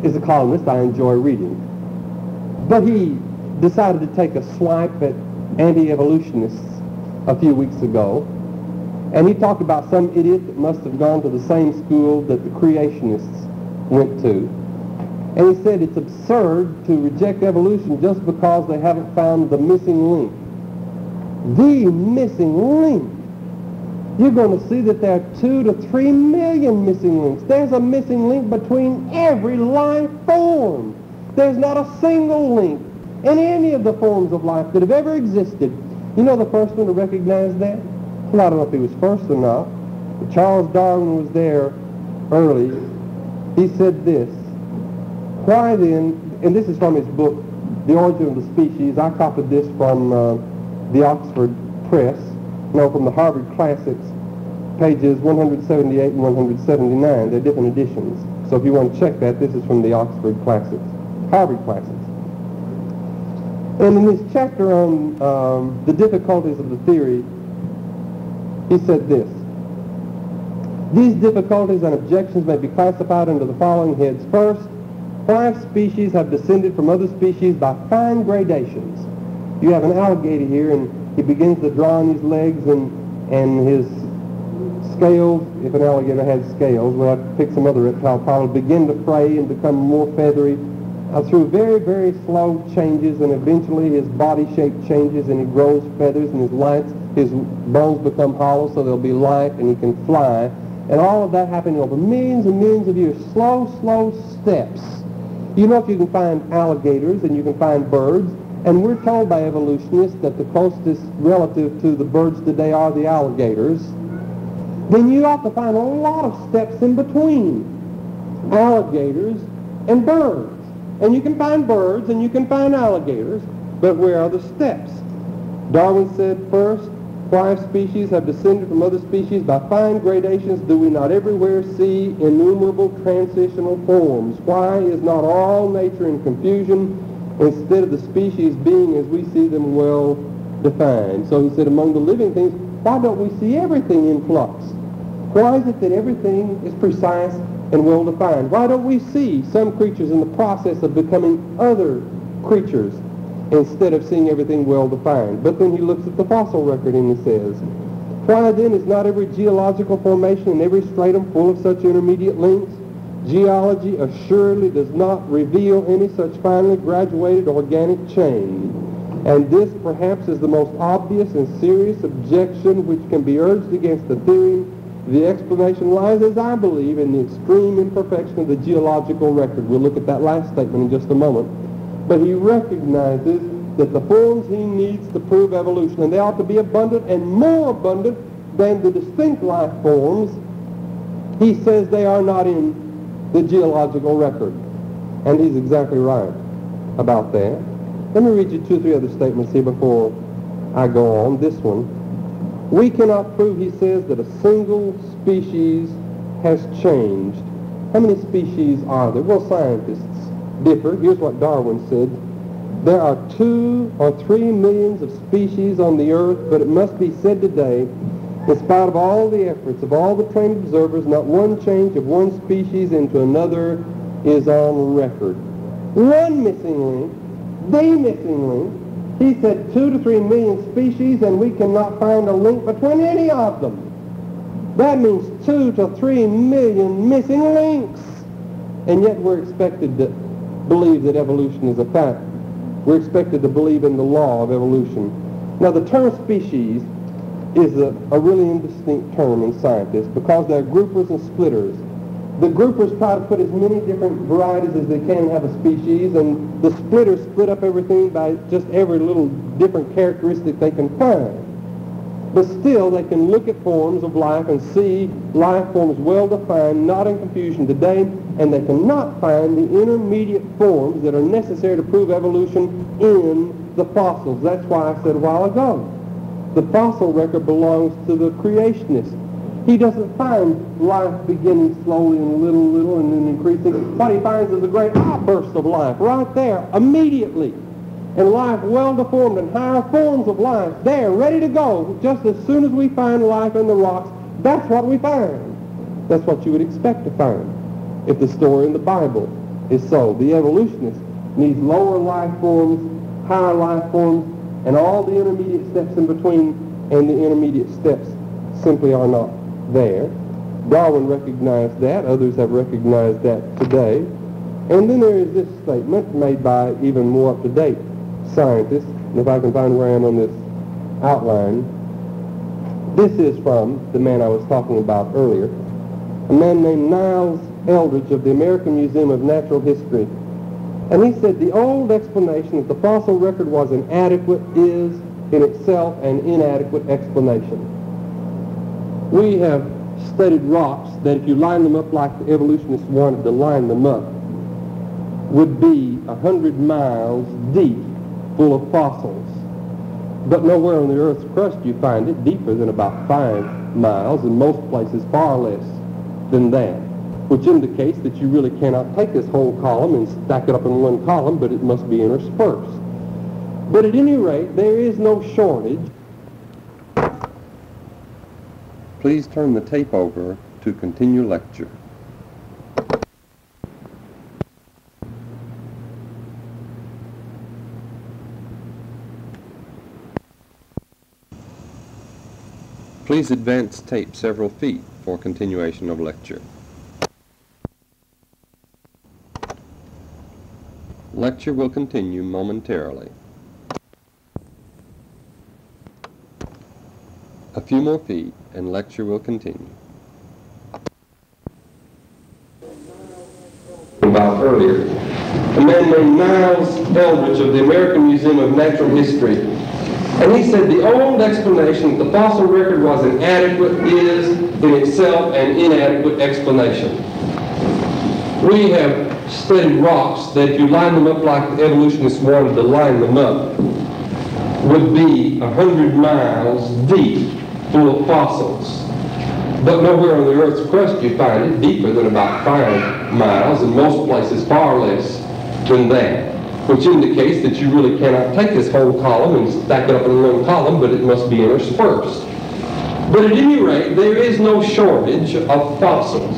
is a columnist I enjoy reading, but he decided to take a swipe at anti-evolutionists a few weeks ago, and he talked about some idiot that must have gone to the same school that the creationists went to. And he said it's absurd to reject evolution just because they haven't found the missing link. The missing link. You're going to see that there are 2 to 3 million missing links. There's a missing link between every life form. There's not a single link in any of the forms of life that have ever existed. You know the first one to recognize that? Well, I don't know if he was first or not, but Charles Darwin was there early. He said this: why then, and this is from his book, The Origin of the Species. I copied this from the Oxford Press, from the Harvard Classics, pages 178 and 179. They're different editions. So if you want to check that, this is from the Oxford Classics, Harvard Classics. And in his chapter on the difficulties of the theory, he said this: these difficulties and objections may be classified under the following heads. First, why species have descended from other species by fine gradations. You have an alligator here, and he begins to draw on his legs and his scales. If an alligator has scales, we'll have to pick some other reptile, probably begin to fray and become more feathery through very, very slow changes, and eventually his body shape changes and he grows feathers, and his bones become hollow so they'll be light and he can fly. And all of that happening over millions and millions of years. Slow, slow steps. You know, if you can find alligators and you can find birds, and we're told by evolutionists that the closest relative to the birds today are the alligators, then you ought to find a lot of steps in between alligators and birds. And you can find birds and you can find alligators, but where are the steps? Darwin said, first, why species have descended from other species by fine gradations do we not everywhere see innumerable transitional forms? Why is not all nature in confusion instead of the species being as we see them well defined? So he said, among the living things, why don't we see everything in flux? Why is it that everything is precise and well defined? Why don't we see some creatures in the process of becoming other creatures instead of seeing everything well defined? But then he looks at the fossil record and he says, why then is not every geological formation and every stratum full of such intermediate links? Geology assuredly does not reveal any such finely graduated organic chain. And this perhaps is the most obvious and serious objection which can be urged against the theory. The explanation lies, as I believe, in the extreme imperfection of the geological record. We'll look at that last statement in just a moment. But he recognizes that the forms he needs to prove evolution, and they ought to be abundant and more abundant than the distinct life forms, he says they are not in the geological record. And he's exactly right about that. Let me read you 2 or 3 other statements here before I go on. This one. We cannot prove, he says, that a single species has changed. How many species are there? Well, scientists differ. Here's what Darwin said. There are 2 or 3 millions of species on the earth, but it must be said today, in spite of all the efforts of all the trained observers, not one change of one species into another is on record. One missing link, the missing link. He said 2 to 3 million species, and we cannot find a link between any of them. That means 2 to 3 million missing links. And yet we're expected to believe that evolution is a fact. We're expected to believe in the law of evolution. Now, the term species is a really indistinct term in scientists because there are groupers and splitters. The groupers try to put as many different varieties as they can have a species, and the splitters split up everything by just every little different characteristic they can find. But still, they can look at forms of life and see life forms well defined, not in confusion today, and they cannot find the intermediate forms that are necessary to prove evolution in the fossils. That's why I said a while ago, the fossil record belongs to the creationist. He doesn't find life beginning slowly and little and then increasing. What he finds is a great outburst of life right there, immediately. And life well-deformed and higher forms of life there, ready to go. Just as soon as we find life in the rocks, that's what we find. That's what you would expect to find if the story in the Bible is so. The evolutionist needs lower life forms, higher life forms, and all the intermediate steps in between, and the intermediate steps simply are not there. Darwin recognized that. Others have recognized that today. And then there is this statement made by even more up-to-date scientists. And if I can find where I am on this outline, this is from the man I was talking about earlier, a man named Niles Eldridge of the American Museum of Natural History. And he said the old explanation that the fossil record was inadequate is in itself an inadequate explanation. We have studied rocks that if you line them up like the evolutionists wanted to line them up, would be 100 miles deep, full of fossils. But nowhere on the Earth's crust you find it deeper than about 5 miles, in most places far less than that, which indicates that you really cannot take this whole column and stack it up in one column, but it must be interspersed. But at any rate, there is no shortage. Please turn the tape over to continue lecture. Please advance tape several feet for continuation of lecture. Lecture will continue momentarily. A few more feet and lecture will continue. About earlier, a man named Niles Eldridge of the American Museum of Natural History. And he said the old explanation that the fossil record was inadequate is in itself an inadequate explanation. We have studied rocks that if you line them up like the evolutionists wanted to line them up, would be 100 miles deep, full of fossils. But nowhere on the Earth's crust you find it deeper than about 5 miles, in most places far less than that, which indicates that you really cannot take this whole column and stack it up in one column, but it must be interspersed. But at any rate, there is no shortage of fossils,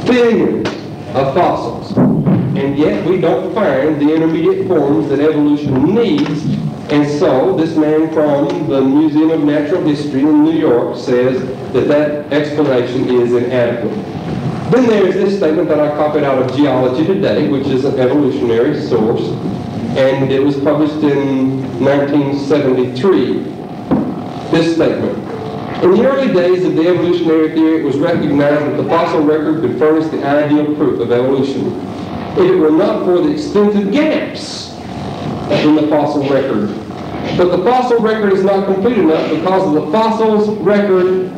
billions of fossils, and yet we don't find the intermediate forms that evolution needs. And so this man from the Museum of Natural History in New York says that that explanation is inadequate. Then there is this statement that I copied out of Geology Today, which is an evolutionary source, and it was published in 1973. This statement: in the early days of the evolutionary theory, it was recognized that the fossil record could furnish the ideal proof of evolution. If it were not for the extensive gaps in the fossil record. But the fossil record is not complete enough because of the fossil record's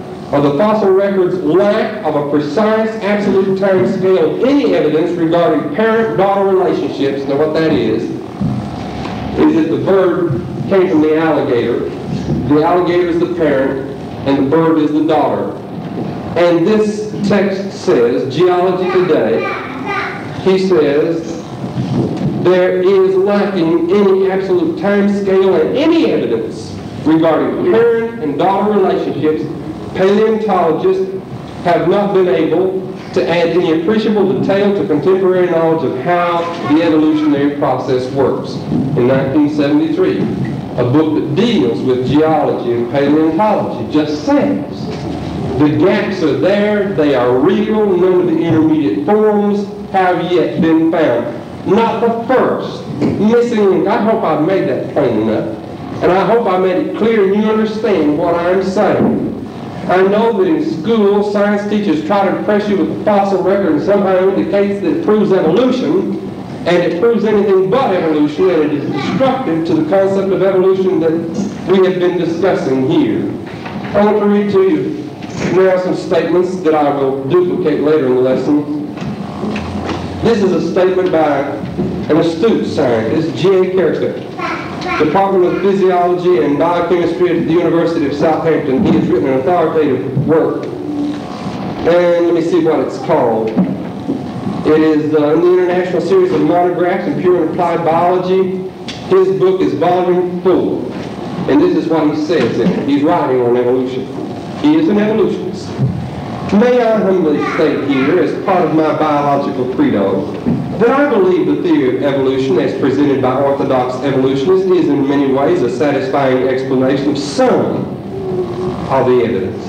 lack of a precise absolute time scale of any evidence regarding parent-daughter relationships. Now what that is that the bird came from the alligator. The alligator is the parent and the bird is the daughter. And this text says, Geology Today, he says, there is lacking any absolute time scale and any evidence regarding parent and daughter relationships. Paleontologists have not been able to add any appreciable detail to contemporary knowledge of how the evolutionary process works. In 1973, a book that deals with geology and paleontology just says the gaps are there, they are real, none of the intermediate forms have yet been found. Not the first missing link. I hope I've made that plain enough, and I hope I made it clear and you understand what I'm saying. I know that in school, science teachers try to impress you with the fossil record and somehow indicates that it proves evolution, and it proves anything but evolution, and it is destructive to the concept of evolution that we have been discussing here. I want to read to you now some statements that I will duplicate later in the lesson. This is a statement by an astute scientist, G.A. Kerrick, Department of Physiology and Biochemistry at the University of Southampton. He has written an authoritative work. And let me see what it's called. It is in the International Series of Monographs in Pure and Applied Biology. His book is volume 4. And this is what he says in it. He's writing on evolution. He is an evolutionist. May I humbly state here, as part of my biological credo, that I believe the theory of evolution as presented by orthodox evolutionists is in many ways a satisfying explanation of some of the evidence.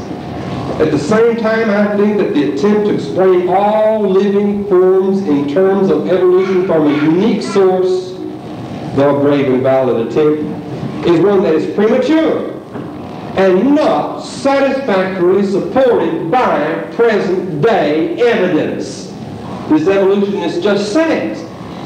At the same time, I think that the attempt to explain all living forms in terms of evolution from a unique source, though a brave and valid attempt, is one that is premature and not satisfactorily supported by present-day evidence. This evolutionist just says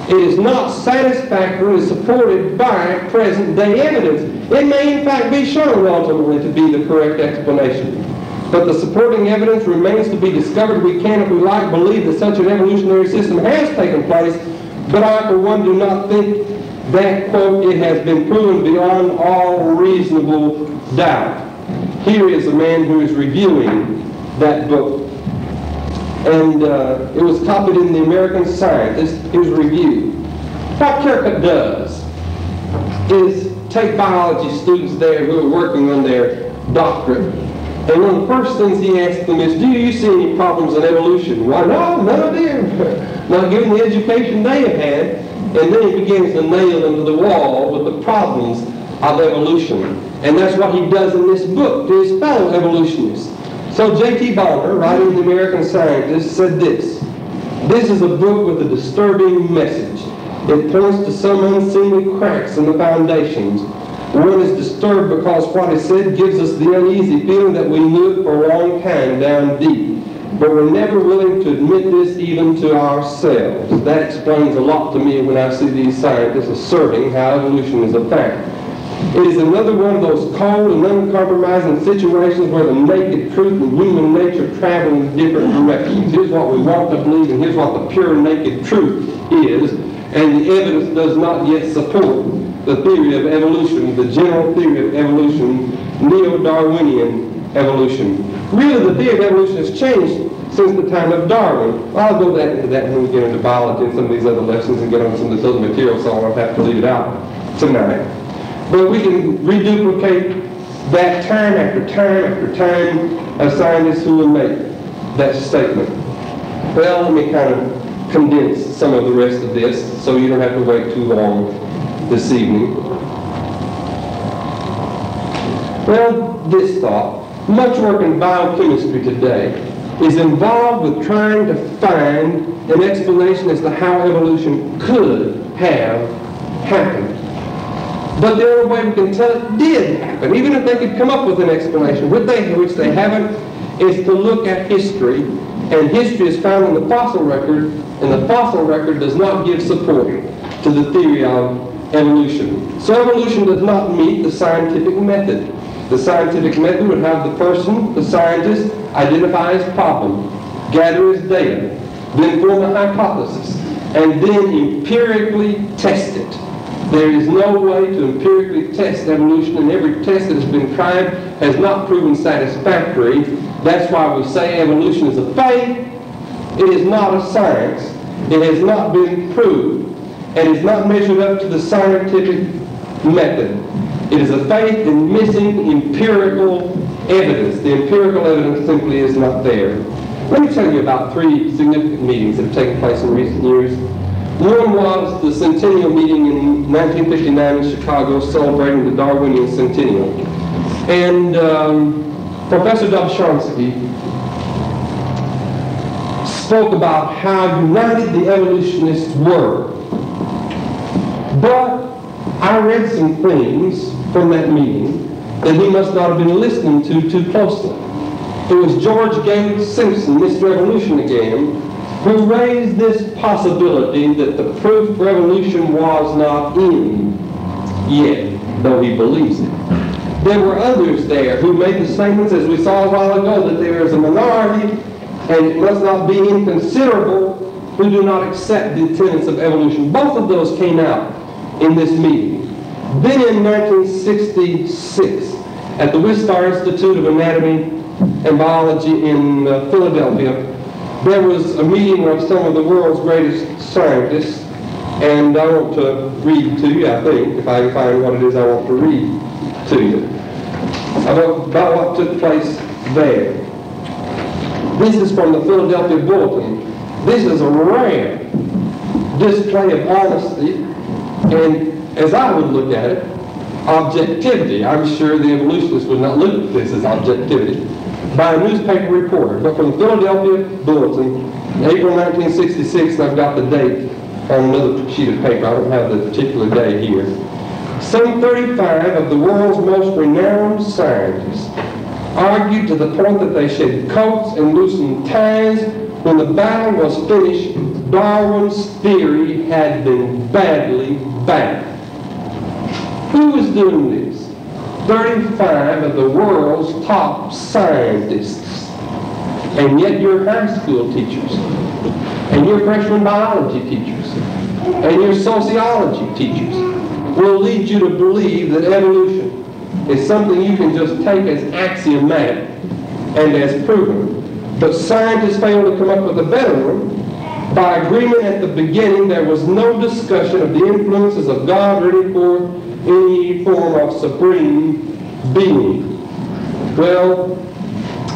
it is not satisfactorily supported by present-day evidence. It may in fact be shown ultimately to be the correct explanation. But the supporting evidence remains to be discovered. We can, if we like, believe that such an evolutionary system has taken place, but I, for one, do not think that, quote, it has been proven beyond all reasonable doubt. Here is a man who is reviewing that book. And it was copied in the American Scientist, his review. What Kerrick does is take biology students there who are working on their doctorate, and one of the first things he asks them is, do you see any problems in evolution? Why, no, none of them. Not given the education they have had. And then he begins to nail them to the wall with the problems of evolution. And that's what he does in this book to his fellow evolutionists. So J.T. Bonner, writing in the American Scientist, said this: this is a book with a disturbing message. It points to some unseemly cracks in the foundations. One is disturbed because what is said gives us the uneasy feeling that we knew it for a long time down deep. But we're never willing to admit this even to ourselves. That explains a lot to me when I see these scientists asserting how evolution is a fact. It is another one of those cold and uncompromising situations where the naked truth and human nature travel in different directions. Here's what we want to believe, and here's what the pure naked truth is, and the evidence does not yet support the theory of evolution, the general theory of evolution, neo-Darwinian evolution. Really, the theory of evolution has changed since the time of Darwin. I'll go into that when we get into biology and some of these other lessons and get on some of this other material, so I won't have to leave it out tonight. But we can reduplicate that time after time after time of scientists who will make that statement. Well, let me kind of condense some of the rest of this so you don't have to wait too long this evening. Well, this thought: much work in biochemistry today is involved with trying to find an explanation as to how evolution could have happened. But the only way we can tell it did happen, even if they could come up with an explanation, which they haven't, is to look at history. And history is found in the fossil record, and the fossil record does not give support to the theory of evolution. So evolution does not meet the scientific method. The scientific method would have the person, the scientist, identify his problem, gather his data, then form a hypothesis, and then empirically test it. There is no way to empirically test evolution, and every test that has been tried has not proven satisfactory. That's why we say evolution is a faith. It is not a science. It has not been proved, and is not measured up to the scientific method. It is a faith in missing empirical evidence. The empirical evidence simply is not there. Let me tell you about 3 significant meetings that have taken place in recent years. One was the centennial meeting in 1959 in Chicago, celebrating the Darwinian centennial. And Professor Dobzhansky spoke about how united the evolutionists were. But I read some things from that meeting that he must not have been listening to too closely. It was George Gage Simpson, Mr. Evolution again, who raised this possibility that the proof for evolution was not in yet, though he believes it. There were others there who made the statements, as we saw a while ago, that there is a minority, and it must not be inconsiderable, who do not accept the tenets of evolution. Both of those came out in this meeting. Then in 1966, at the Wistar Institute of Anatomy and Biology in Philadelphia, there was a meeting of some of the world's greatest scientists, and I want to read to you, I think, if I can find what it is I want to read to you, about what took place there. This is from the Philadelphia Bulletin. This is a rare display of honesty, and as I would look at it, objectivity. I'm sure the evolutionists would not look at this as objectivity, by a newspaper reporter. But from the Philadelphia Bulletin, April 1966, and I've got the date on another sheet of paper. I don't have the particular day here. Some 35 of the world's most renowned scientists argued to the point that they shed coats and loosened ties. When the battle was finished, Darwin's theory had been badly battered. Who was doing this? 35 of the world's top scientists. And yet your high school teachers, and your freshman biology teachers, and your sociology teachers will lead you to believe that evolution is something you can just take as axiomatic and as proven. But scientists failed to come up with a better one. By agreement at the beginning, there was no discussion of the influences of God or any form of supreme being. Well,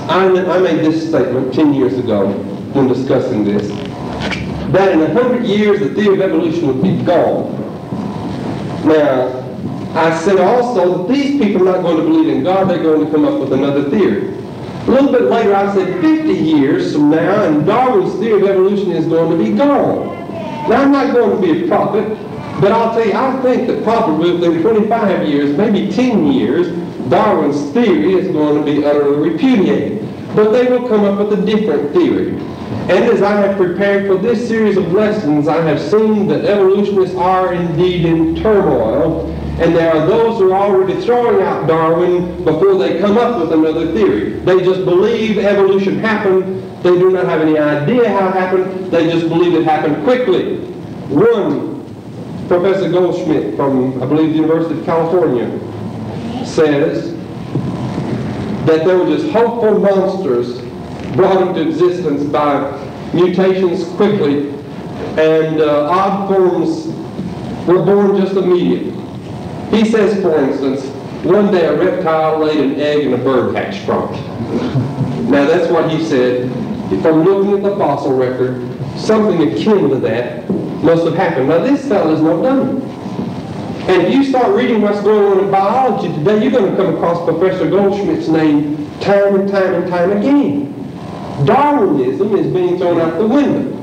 I made this statement 10 years ago when discussing this, that in 100 years the theory of evolution would be gone. Now, I said also that these people are not going to believe in God, they're going to come up with another theory. A little bit later I said 50 years from now and Darwin's theory of evolution is going to be gone. Now I'm not going to be a prophet, but I'll tell you, I think that probably within 25 years, maybe 10 years, Darwin's theory is going to be utterly repudiated. But they will come up with a different theory. And as I have prepared for this series of lessons, I have seen that evolutionists are indeed in turmoil, and there are those who are already throwing out Darwin before they come up with another theory. They just believe evolution happened. They do not have any idea how it happened. They just believe it happened quickly. One, Professor Goldschmidt from, I believe, the University of California, says that there were just hopeful monsters brought into existence by mutations quickly, and odd forms were born just immediately. He says, for instance, one day a reptile laid an egg and a bird hatched from it. Now that's what he said. From looking at the fossil record, something akin to that must have happened. Now this fellow's no dummy. And if you start reading what's going on in biology today, you're going to come across Professor Goldschmidt's name time and time and time again. Darwinism is being thrown out the window.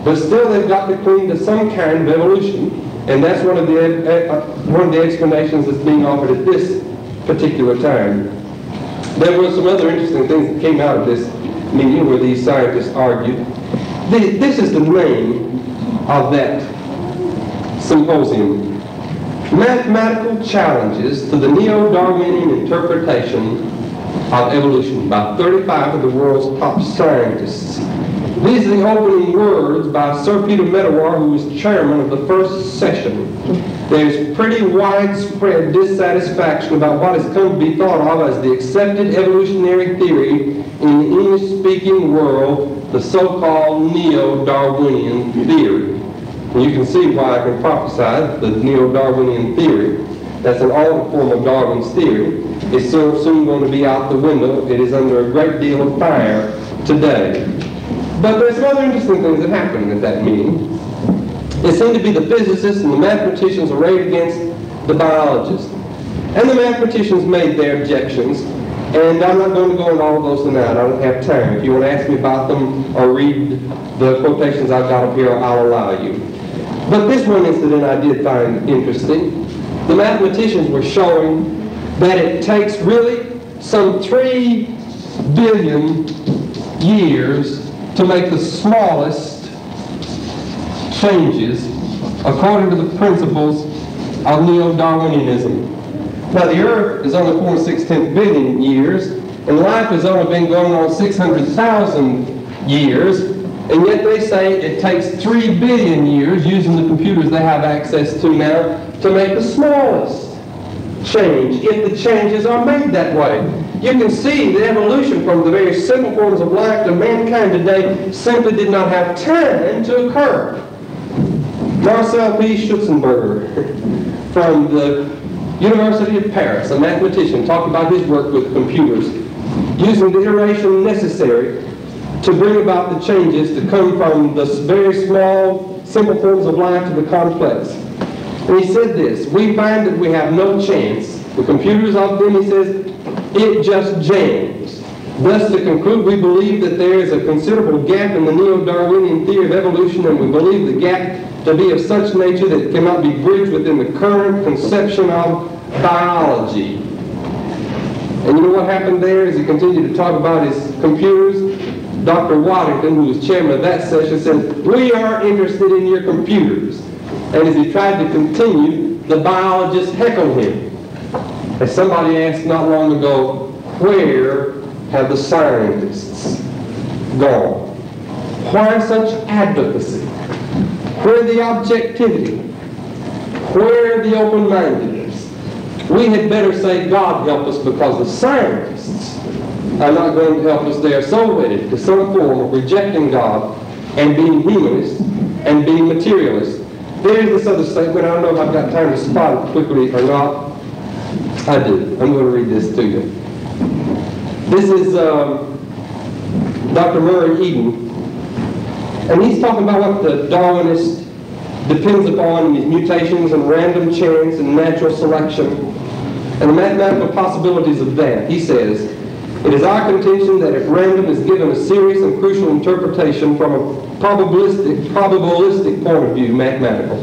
But still they've got to cling to some kind of evolution, and that's one of the explanations that's being offered at this particular time. There were some other interesting things that came out of this meeting where these scientists argued. This is the name of that symposium. Mathematical Challenges to the Neo-Darwinian Interpretation of Evolution by 35 of the world's top scientists. These are the opening words by Sir Peter Medawar, who was chairman of the first session. There's pretty widespread dissatisfaction about what has come to be thought of as the accepted evolutionary theory in the English-speaking world, the so-called Neo-Darwinian theory. And you can see why I can prophesy the Neo-Darwinian theory. That's an altered form of Darwin's theory. It's soon going to be out the window. It is under a great deal of fire today. But there's some other interesting things that happened at that meeting. It seemed to be the physicists and the mathematicians arrayed against the biologists. And the mathematicians made their objections. And I'm not going to go into all of those tonight. I don't have time. If you want to ask me about them or read the quotations I've got up here, I'll allow you. But this one incident I did find interesting. The mathematicians were showing that it takes really some 3 billion years to make the smallest changes according to the principles of Neo-Darwinism. Now the Earth is only 4.6 billion years, and life has only been going on 600,000 years, And yet they say it takes 3 billion years, using the computers they have access to now, to make the smallest change, if the changes are made that way. You can see the evolution from the very simple forms of life to mankind today simply did not have time to occur. Marcel P. Schutzenberger from the University of Paris, a mathematician, talked about his work with computers, using the iteration necessary to bring about the changes to come from the very small, simple forms of life to the complex. And he said this: we find that we have no chance. The computers of them, he says, it just jams. Thus, to conclude, we believe that there is a considerable gap in the neo-Darwinian theory of evolution, and we believe the gap to be of such nature that it cannot be bridged within the current conception of biology. And you know what happened there as he continued to talk about his computers? Dr. Waddington, who was chairman of that session, said, we are interested in your computers. And as he tried to continue, the biologist heckled him. As somebody asked not long ago, where have the scientists gone? Why such advocacy? Where the objectivity? Where the open-mindedness? We had better say, God help us, because the scientists are not going to help us. They are so wedded to some form of rejecting God and being humanist and being materialist. There's this other statement. I don't know if I've got time to spot it quickly or not. I do. I'm going to read this to you. This is Dr. Murray Eden, and he's talking about what the Darwinist depends upon, these mutations and random chance and natural selection and the mathematical possibilities of that. He says, it is our contention that if random is given a serious and crucial interpretation from a probabilistic point of view, mathematical,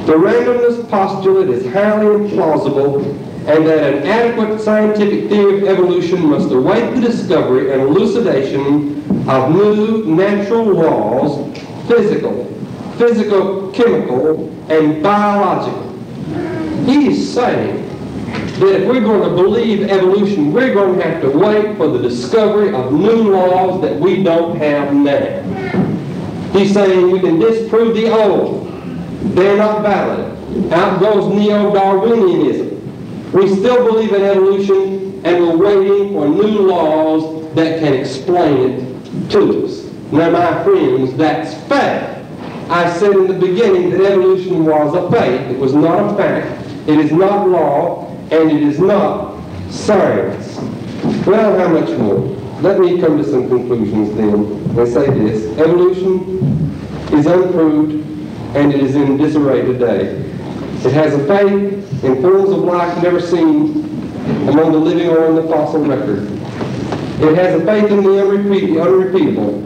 the randomness postulate is highly implausible, and that an adequate scientific theory of evolution must await the discovery and elucidation of new natural laws, physical, chemical, and biological. He's saying that if we're going to believe evolution, we're going to have to wait for the discovery of new laws that we don't have now. He's saying we can disprove the old. They're not valid. Out goes neo-Darwinianism. We still believe in evolution, and we're waiting for new laws that can explain it to us. Now, my friends, that's fact. I said in the beginning that evolution was a faith. It was not a fact. It is not law, and it is not science. Well, how much more? Let me come to some conclusions then and say this. Evolution is unproved, and it is in disarray today. It has a faith in forms of life never seen among the living or in the fossil record. It has a faith in the unrepeatable,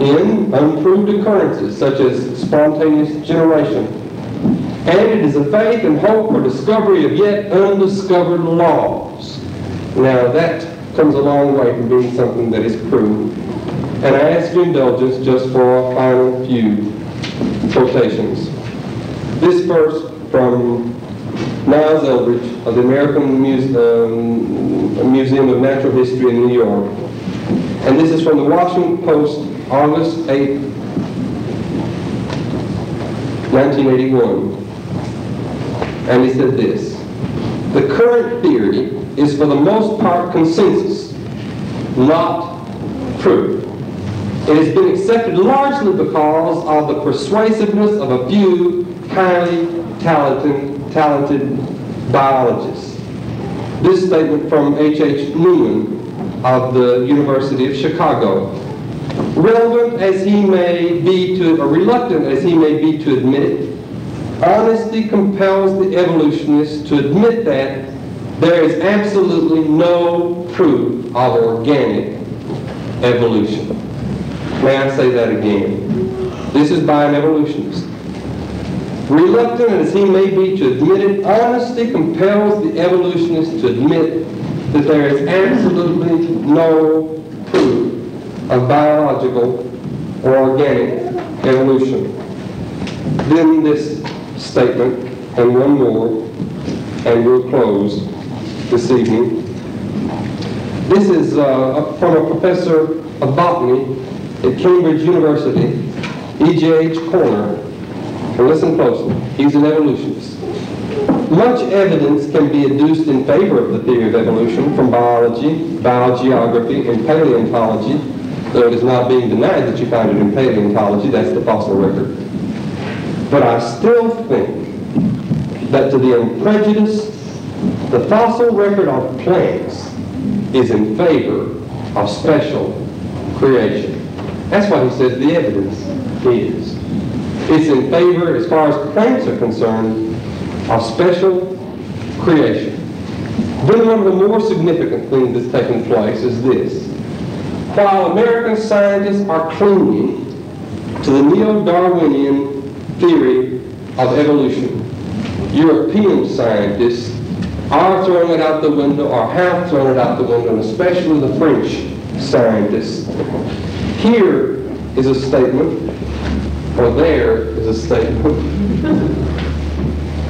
in unproved occurrences such as spontaneous generation. And it is a faith and hope for discovery of yet undiscovered laws. Now that comes a long way from being something that is proved. And I ask your indulgence just for a final few quotations. This first from Niles Eldridge of the American Museum of Natural History in New York. And this is from the Washington Post, August 8, 1981. And he said this: the current theory is for the most part consensus, not proof. It has been accepted largely because of the persuasiveness of a few highly talented biologists. This statement from H.H. Newman of the University of Chicago. Relevant as he may be to, or reluctant as he may be to admit it, honesty compels the evolutionist to admit that there is absolutely no proof of organic evolution. May I say that again? This is by an evolutionist. Reluctant as he may be to admit it, honesty compels the evolutionist to admit that there is absolutely no proof of biological or organic evolution. Then this statement, and one more, and we'll close this evening. This is from a professor of botany at Cambridge University, E.J.H. Corner, and listen closely, he's an evolutionist. Much evidence can be adduced in favor of the theory of evolution from biology, biogeography, and paleontology, though it is not being denied that you find it in paleontology, that's the fossil record. But I still think that to the unprejudiced, the fossil record of plants is in favor of special creation. That's what he says the evidence is. It's in favor, as far as plants are concerned, of special creation. Then one of the more significant things that's taking place is this. While American scientists are clinging to the neo-Darwinian theory of evolution, European scientists are throwing it out the window, or have thrown it out the window, and especially the French scientists. Here is a statement, or there is a statement,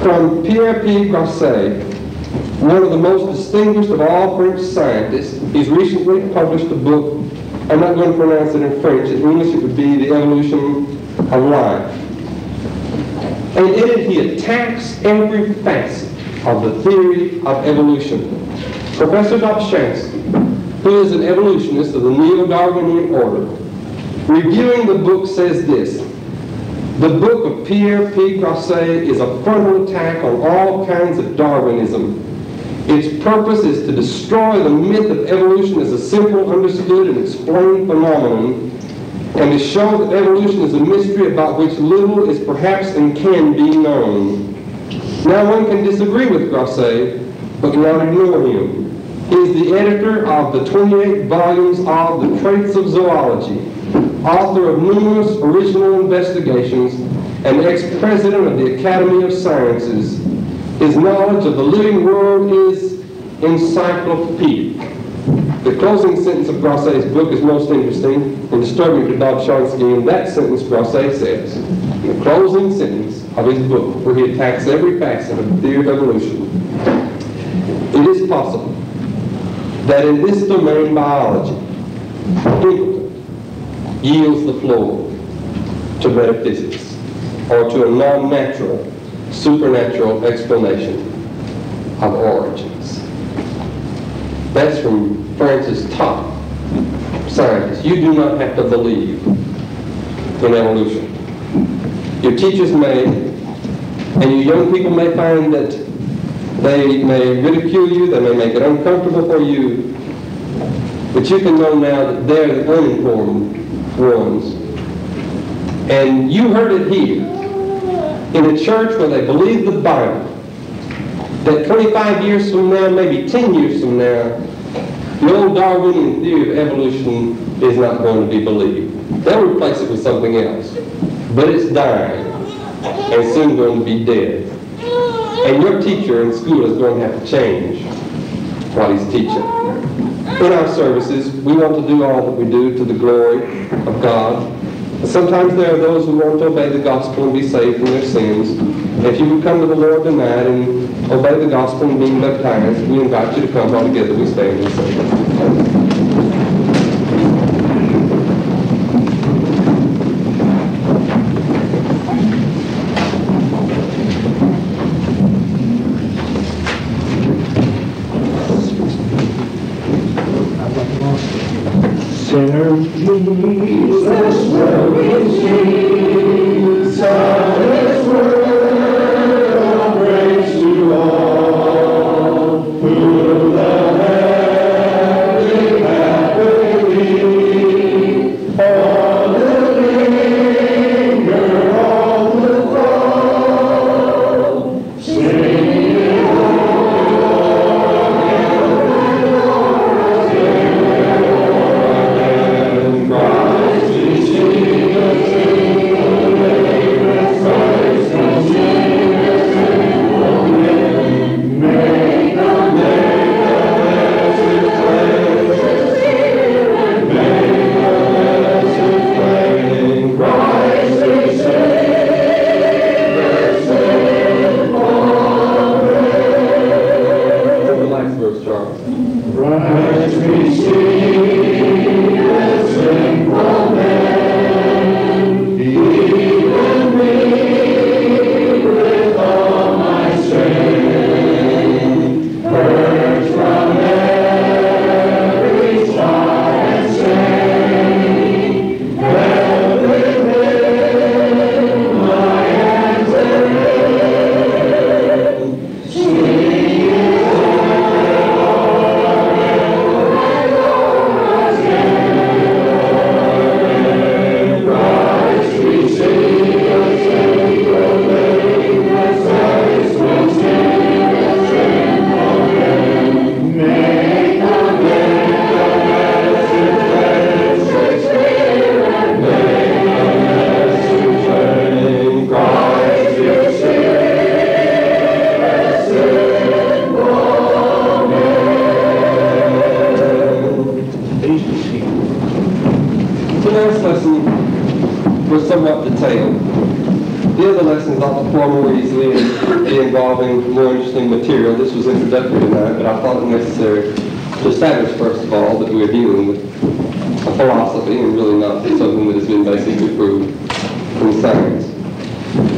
from Pierre P. Grosset, one of the most distinguished of all French scientists. He's recently published a book, I'm not going to pronounce it in French, in English it would be The Evolution of Life. And in it he attacks every facet of the theory of evolution. Professor Dobzhansky, who is an evolutionist of the neo-Darwinian order, reviewing the book says this: the book of Pierre P. Grosset is a frontal attack on all kinds of Darwinism. Its purpose is to destroy the myth of evolution as a simple, understood, and explained phenomenon, and to show that evolution is a mystery about which little is perhaps and can be known. Now one can disagree with Grosset, but not ignore him. He is the editor of the 28 volumes of The Traits of Zoology, author of numerous original investigations, and ex-president of the Academy of Sciences. His knowledge of the living world is encyclopedic. The closing sentence of Grosset's book is most interesting and disturbing to Dobzhansky. In that sentence, Grosset says, in the closing sentence of his book, where he attacks every facet of the theory of evolution, it is possible that in this domain, biology, yields the floor to metaphysics, or to a non-natural, supernatural explanation of origins. That's from France's top scientists. You do not have to believe in evolution. Your teachers may, and your young people may find that they may ridicule you, they may make it uncomfortable for you, but you can know now that they're the uninformed ones. And you heard it here, in a church where they believe the Bible, that 25 years from now, maybe 10 years from now, the old Darwinian theory of evolution is not going to be believed. They'll replace it with something else. But it's dying, and soon going to be dead. And your teacher in school is going to have to change what he's teaching. In our services, we want to do all that we do to the glory of God. Sometimes there are those who want to obey the gospel and be saved from their sins. If you would come to the Lord tonight and obey the gospel and be baptized, we invite you to come all together. We stand and sing. Sinner Jesus will receive, His word of grace to all who the heavenly path believe. All will linger, all will fall, singing. Christ we sing, and sing from heaven. flow more easily and be involving more interesting material. This was introductory tonight, but I thought it necessary to establish, first of all, that we are dealing with a philosophy and really not something that has been basically proved in science.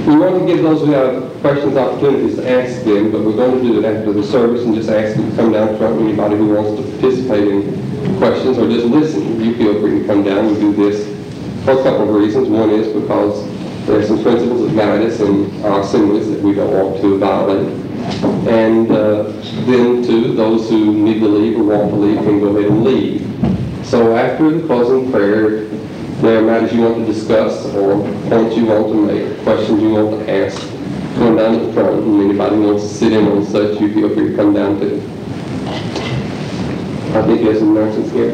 We want to give those who have questions opportunities to ask them, but we're going to do it after the service and just ask them to come down front. Anybody who wants to participate in questions or just listen, you feel free to come down. We do this for a couple of reasons. One is because there are some principles that guide us in our assemblies that we don't want to violate. And then, too, those who need to leave or want to leave can go ahead and leave. So after the closing prayer, there are matters you want to discuss or points you want to make, questions you want to ask, come down to the front. And anybody who wants to sit in on such, you feel free to come down too. I think there's some announcements here.